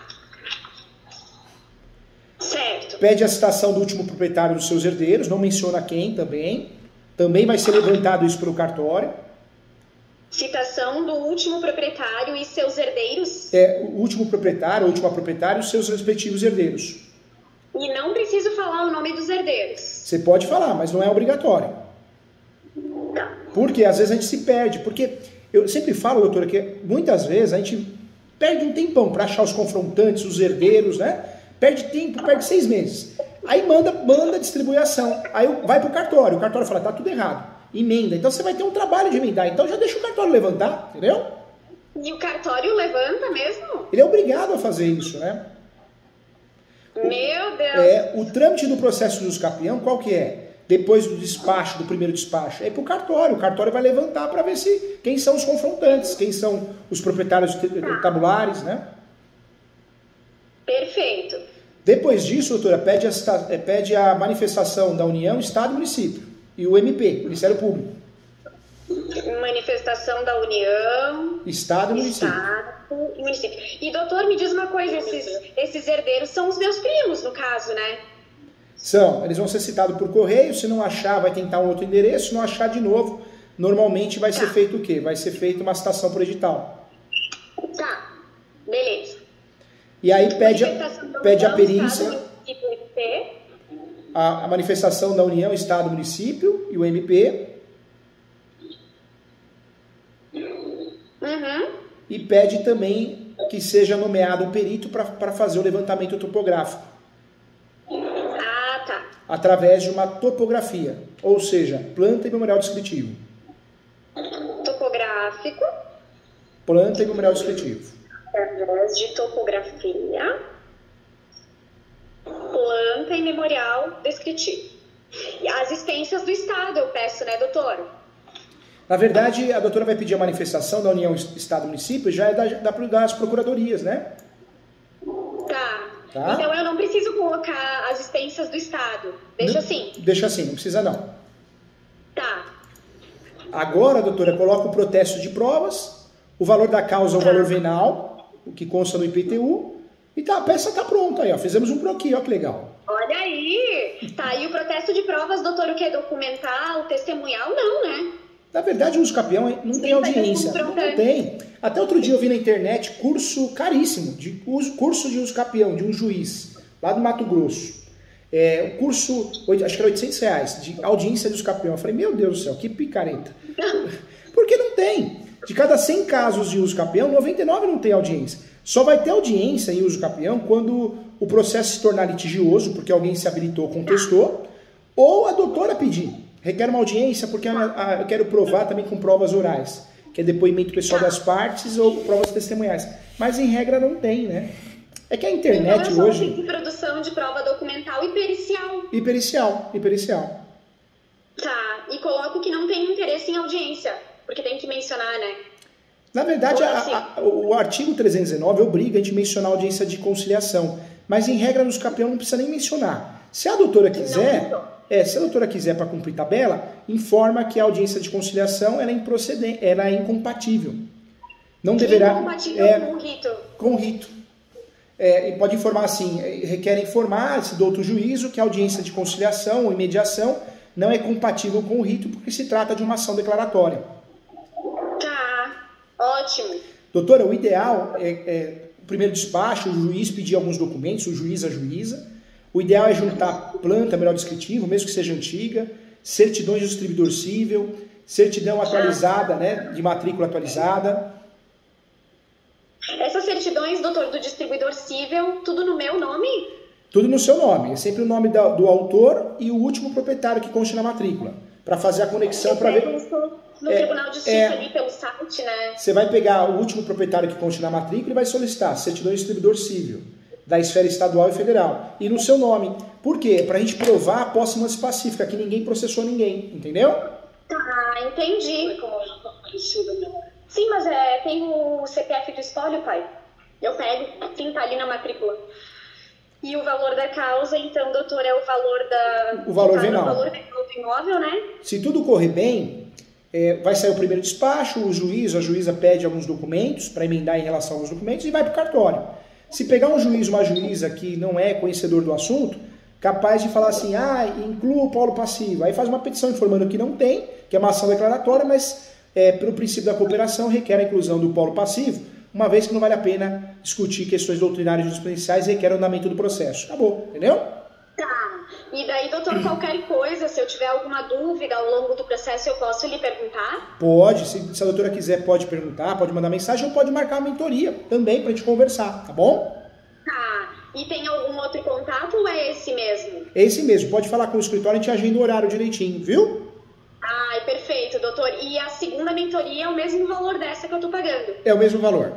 Certo. Pede a citação do último proprietário dos seus herdeiros, não menciona quem também. Também vai ser levantado isso pelo cartório. Citação do último proprietário e seus herdeiros? O último proprietário, a última proprietária e os seus respectivos herdeiros. E não preciso falar o nome dos herdeiros? Você pode falar, mas não é obrigatório. Tá. Porque às vezes a gente se perde. Porque eu sempre falo, doutora, que muitas vezes a gente perde um tempão para achar os confrontantes, os herdeiros, né? Perde tempo, perde 6 meses. Aí manda distribui a ação. Aí vai pro cartório. O cartório fala, tá tudo errado. Emenda. Então você vai ter um trabalho de emendar. Então já deixa o cartório levantar, entendeu? E o cartório levanta mesmo? Ele é obrigado a fazer isso, né? Meu Deus! O trâmite do processo de uso capião, qual que é? Depois do despacho, do primeiro despacho, é pro cartório. O cartório vai levantar para ver quem são os confrontantes, quem são os proprietários tabulares, né? Perfeito. Depois disso, doutora, pede a manifestação da União, Estado e Município. E o MP, Ministério Público. Manifestação da União, Estado e Município. Estado e Município. E, doutor, me diz uma coisa, esses herdeiros são os meus primos, no caso, né? São. Eles vão ser citados por correio, se não achar, vai tentar um outro endereço, se não achar de novo, normalmente vai ser feito o quê? Vai ser feita uma citação por edital. Tá, beleza. E aí pede a perícia, a manifestação da União, Estado, Município e o MP. Uhum. E pede também que seja nomeado um perito para fazer o levantamento topográfico. Ah, tá. Através de uma topografia, ou seja, planta e memorial descritivo. Topográfico. Planta e memorial descritivo. Através de topografia, planta e memorial descritivo. E as expensas do Estado eu peço, né, doutor? Na verdade, a doutora vai pedir a manifestação da União, Estado e Município, já é das procuradorias, né? Tá. Tá. Então eu não preciso colocar as expensas do Estado. Deixa assim. Deixa assim, não precisa não. Tá. Agora, doutora, coloca o protesto de provas, o valor da causa, o valor venal, o que consta no IPTU, e a peça está pronta aí, ó. Fizemos um croquis, ó que legal. Olha aí! Tá aí o protesto de provas, doutor, o que? Documental, testemunhal? Não, né? Na verdade, o uso capião não tem audiência. Não tem. Até outro dia eu vi na internet curso caríssimo, curso de uso capião, de um juiz, lá do Mato Grosso. O curso, acho que era R$800, de audiência de uso capião. Eu falei, meu Deus do céu, que picareta. Porque não tem. De cada 100 casos de uso capião, 99 não tem audiência. Só vai ter audiência em uso capião quando o processo se tornar litigioso, porque alguém se habilitou, contestou, ou a doutora pedir. Requer uma audiência porque eu quero provar também com provas orais, que é depoimento pessoal das partes ou provas testemunhais. Mas em regra não tem, né? É que a internet então, hoje... Então produção de prova documental e pericial. E pericial. Tá, e coloco que não tem interesse em audiência, porque tem que mencionar, né? Na verdade, o artigo 319 obriga a gente a mencionar a audiência de conciliação, mas em regra nos capião não precisa nem mencionar. Se a doutora quiser... se a doutora quiser para cumprir tabela, informa que a audiência de conciliação ela é incompatível. Não deverá... Incompatível com o rito. Com o rito. Pode informar assim, requer informar do outro juízo que a audiência de conciliação ou mediação não é compatível com o rito porque se trata de uma ação declaratória. Tá, ótimo. Doutora, o ideal o primeiro despacho, o juiz pedir alguns documentos, o juiz, a juíza. O ideal é juntar planta, memorial descritivo, mesmo que seja antiga, certidões do distribuidor cível, certidão atualizada, né, de matrícula atualizada. Essas certidões, doutor, do distribuidor cível, tudo no meu nome? Tudo no seu nome. É sempre o nome do autor e o último proprietário que conste na matrícula. Para fazer a conexão, para ver... No Tribunal de Justiça ali pelo site, né? Você vai pegar o último proprietário que conste na matrícula e vai solicitar certidão de distribuidor cível. da esfera estadual e federal. E no seu nome. Por quê? Para a gente provar a posse pacífica, que ninguém processou ninguém. Entendeu? Ah, entendi. Sim, mas tem o CPF do espólio, pai. Eu pego, sim, tá ali na matrícula. E o valor da causa, então, doutor, é o valor o valor venal. O valor venal do imóvel, né? Se tudo correr bem, vai sair o primeiro despacho, o juiz, a juíza pede alguns documentos para emendar em relação aos documentos e vai para o cartório. Se pegar um juiz, uma juíza que não é conhecedor do assunto, capaz de falar assim, inclua o polo passivo. Aí faz uma petição informando que não tem, que é uma ação declaratória, mas pelo princípio da cooperação requer a inclusão do polo passivo, uma vez que não vale a pena discutir questões doutrinárias e jurisprudenciais e requer o andamento do processo. Acabou, entendeu? Tá. E daí, doutor, qualquer coisa, se eu tiver alguma dúvida ao longo do processo, eu posso lhe perguntar? Pode, se a doutora quiser, pode perguntar, pode mandar mensagem ou pode marcar uma mentoria também pra gente conversar, tá bom? Tá. E tem algum outro contato ou é esse mesmo? É esse mesmo, pode falar com o escritório, a gente agenda o horário direitinho, viu? Ai, perfeito, doutor. E a segunda mentoria é o mesmo valor dessa que eu tô pagando? É o mesmo valor,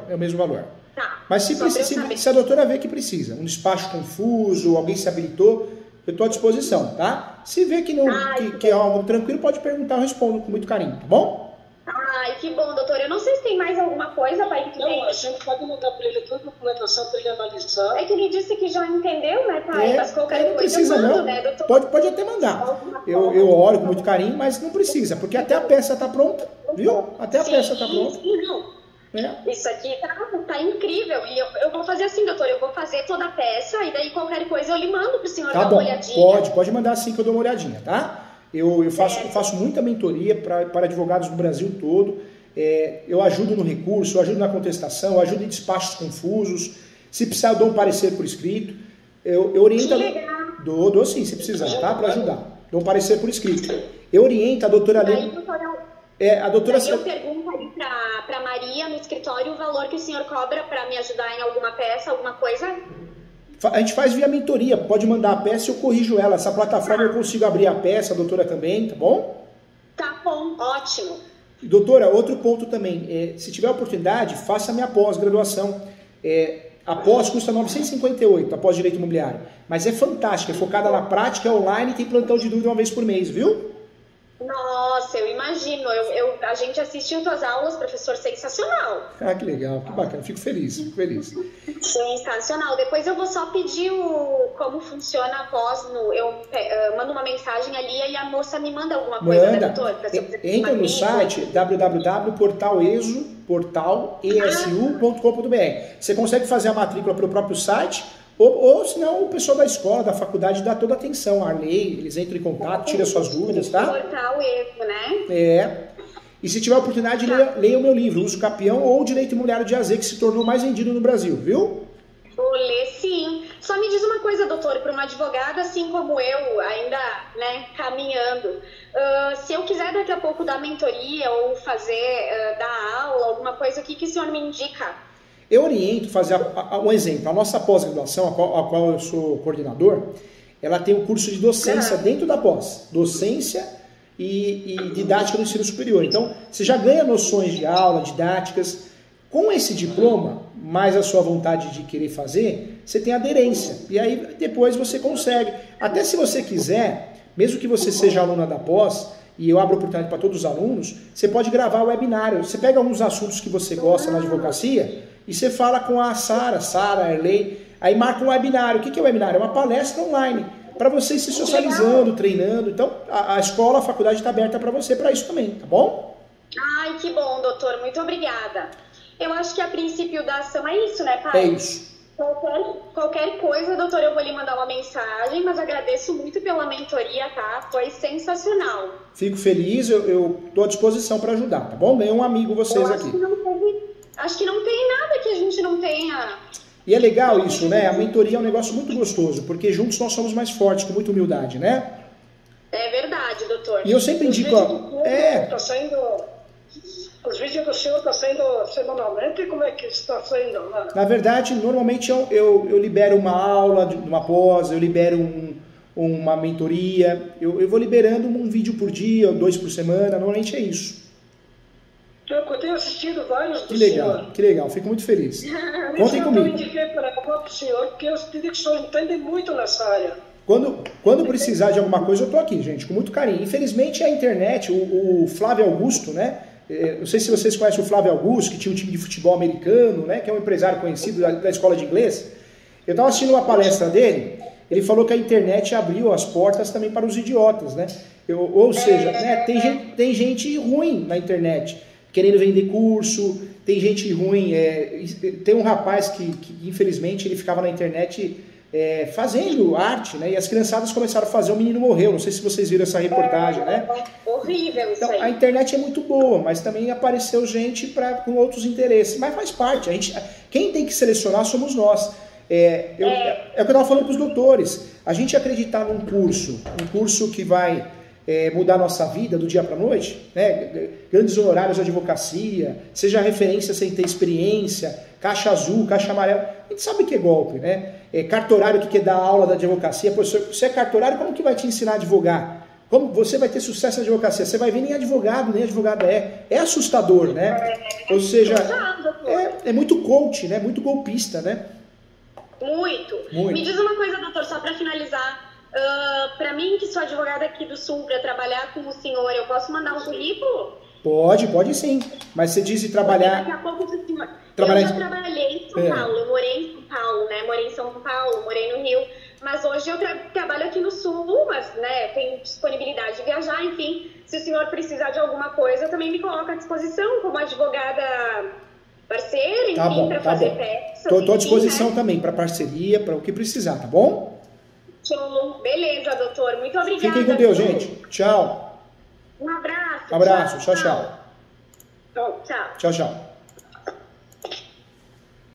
Tá. Mas se a doutora vê que precisa, um despacho confuso, alguém se habilitou, eu estou à disposição, tá? Se vê que não que é algo tranquilo, pode perguntar, eu respondo com muito carinho, tá bom? Ai, que bom, doutor. Eu não sei se tem mais alguma coisa, pai, que Não, a gente pode mandar para ele toda a documentação para ele analisar. É que ele disse que já entendeu, né, pai? Mas qualquer não coisa precisa, eu mando, não. né, doutor? Pode até mandar. Eu olho com muito carinho, mas não precisa, porque até a peça está pronta, viu? Até a peça está pronta. Sim, não. Isso aqui tá incrível. E eu vou fazer assim, doutor, eu vou fazer toda a peça e daí qualquer coisa eu lhe mando pro senhor dar uma olhadinha. Pode mandar assim que eu dou uma olhadinha, tá? Eu faço muita mentoria para advogados do Brasil todo. Eu ajudo no recurso, eu ajudo na contestação, eu ajudo em despachos confusos. Se precisar, eu dou um parecer por escrito. Eu oriento. Dou sim, se precisar, tá? Para ajudar. Dou um parecer por escrito. Eu oriento a doutora Lê. A doutora... Daí eu pergunto ali pra Maria no escritório o valor que o senhor cobra para me ajudar em alguma peça, alguma coisa? A gente faz via mentoria, pode mandar a peça e eu corrijo ela. Essa plataforma eu consigo abrir a peça, a doutora também, tá bom? Tá bom, ótimo. Doutora, outro ponto também, se tiver oportunidade, faça a minha pós-graduação. A pós custa R$ 958, a pós-direito imobiliário, mas é fantástica, é focada na prática, é online e tem plantão de dúvida uma vez por mês, viu? Nossa, eu imagino. A gente assistiu tuas aulas, professor, sensacional. Que legal, que bacana. Fico feliz. Sensacional. Depois eu vou só pedir como funciona a pós. Eu mando uma mensagem ali e a moça me manda alguma coisa, né, doutor? Entra no site www.portalesu.com.br. Você consegue fazer a matrícula pelo próprio site. Ou senão o pessoal da escola, da faculdade dá toda a atenção, a Arley, eles entram em contato, tiram suas dúvidas, tá? Portal ESO, né? E se tiver a oportunidade, leia o meu livro, Uso Capião ou Direito Imobiliário de AZ, que se tornou mais vendido no Brasil, viu? Vou ler sim. Só me diz uma coisa, doutor, para uma advogada assim como eu, ainda, né, caminhando, se eu quiser daqui a pouco dar mentoria ou fazer, dar aula, alguma coisa, o que o senhor me indica? Eu oriento fazer um exemplo. A nossa pós-graduação, a qual eu sou coordenador, ela tem um curso de docência dentro da pós. Docência e didática no ensino superior. Então, você já ganha noções de aula, didáticas. Com esse diploma, mais a sua vontade de querer fazer, você tem aderência. E aí, depois você consegue. Até se você quiser, mesmo que você seja aluna da pós, e eu abro oportunidade para todos os alunos, você pode gravar o webinário. Você pega alguns assuntos que você gosta na advocacia e você fala com a Sara, Arley, aí marca um webinário. O que é o webinário? É uma palestra online, para você ir se socializando, treinando. Então, a escola, a faculdade está aberta para você para isso também, tá bom? Ai, que bom, doutor. Muito obrigada. Eu acho que a princípio da ação é isso, né, pai? É isso. Qualquer coisa, doutor, eu vou lhe mandar uma mensagem, mas agradeço muito pela mentoria, tá? Foi sensacional. Fico feliz, eu estou à disposição para ajudar, tá bom? Ganhei um amigo vocês aqui. Acho que não tem nada que a gente não tenha. E é legal isso, né? A mentoria é um negócio muito gostoso, porque juntos nós somos mais fortes, com muita humildade, né? É verdade, doutor. E eu sempre indico... Os vídeos do senhor estão saindo semanalmente? Como é que está saindo? Na verdade, normalmente eu libero uma aula, uma pós, eu libero uma mentoria, eu vou liberando um vídeo por dia, ou 2 por semana, normalmente é isso. Eu tenho assistido vários do Que legal, senhor. que legal. Fico muito feliz. Por Contem isso eu comigo. indiquei para o senhor, porque eu digo que o senhor entende muito nessa área. Quando precisar de alguma coisa, eu tô aqui, gente, com muito carinho. Infelizmente, a internet, o Flávio Augusto, né? Não sei se vocês conhecem o Flávio Augusto, que tinha um time de futebol americano, né? Que é um empresário conhecido da escola de inglês. Eu estava assistindo uma palestra dele, ele falou que a internet abriu as portas também para os idiotas, né? Ou seja, né, tem gente ruim na internet, querendo vender curso, tem gente ruim. Tem um rapaz que infelizmente ele ficava na internet fazendo arte, né? E as criançadas começaram a fazer, o menino morreu. Não sei se vocês viram essa reportagem, né? Horrível isso Então, aí. a internet é muito boa, mas também apareceu gente com outros interesses. Mas faz parte. Quem tem que selecionar somos nós. É o que eu estava falando para os doutores. A gente acreditar num curso que vai mudar a nossa vida do dia para a noite, né? Grandes honorários de advocacia, seja referência sem ter experiência, caixa azul, caixa amarela, a gente sabe que é golpe, né? Cartorário que quer dar aula da advocacia, professor, você é cartorário, como que vai te ensinar a advogar? Como você vai ter sucesso na advocacia? Você vai ver nem advogada é assustador, né? Ou seja, é muito coach, né? Muito golpista, né? Muito. Me diz uma coisa, doutor, só para finalizar. Para mim, que sou advogada aqui do Sul, para trabalhar com o senhor, eu posso mandar um currículo? Pode sim. Mas você diz de trabalhar... Daqui a pouco, eu trabalhar... já trabalhei em São Paulo, eu morei em São Paulo, né? Morei em São Paulo, morei no Rio, mas hoje eu trabalho aqui no Sul, mas né, tenho disponibilidade de viajar, enfim. Se o senhor precisar de alguma coisa, eu também me coloco à disposição como advogada parceira, enfim, para fazer peças. Estou à disposição também para parceria, para o que precisar, tá bom? Show. Beleza, doutor. Muito obrigada. Fiquem com Deus, gente. Tchau. Um abraço. Abraço. Tchau. Tchau. Tchau.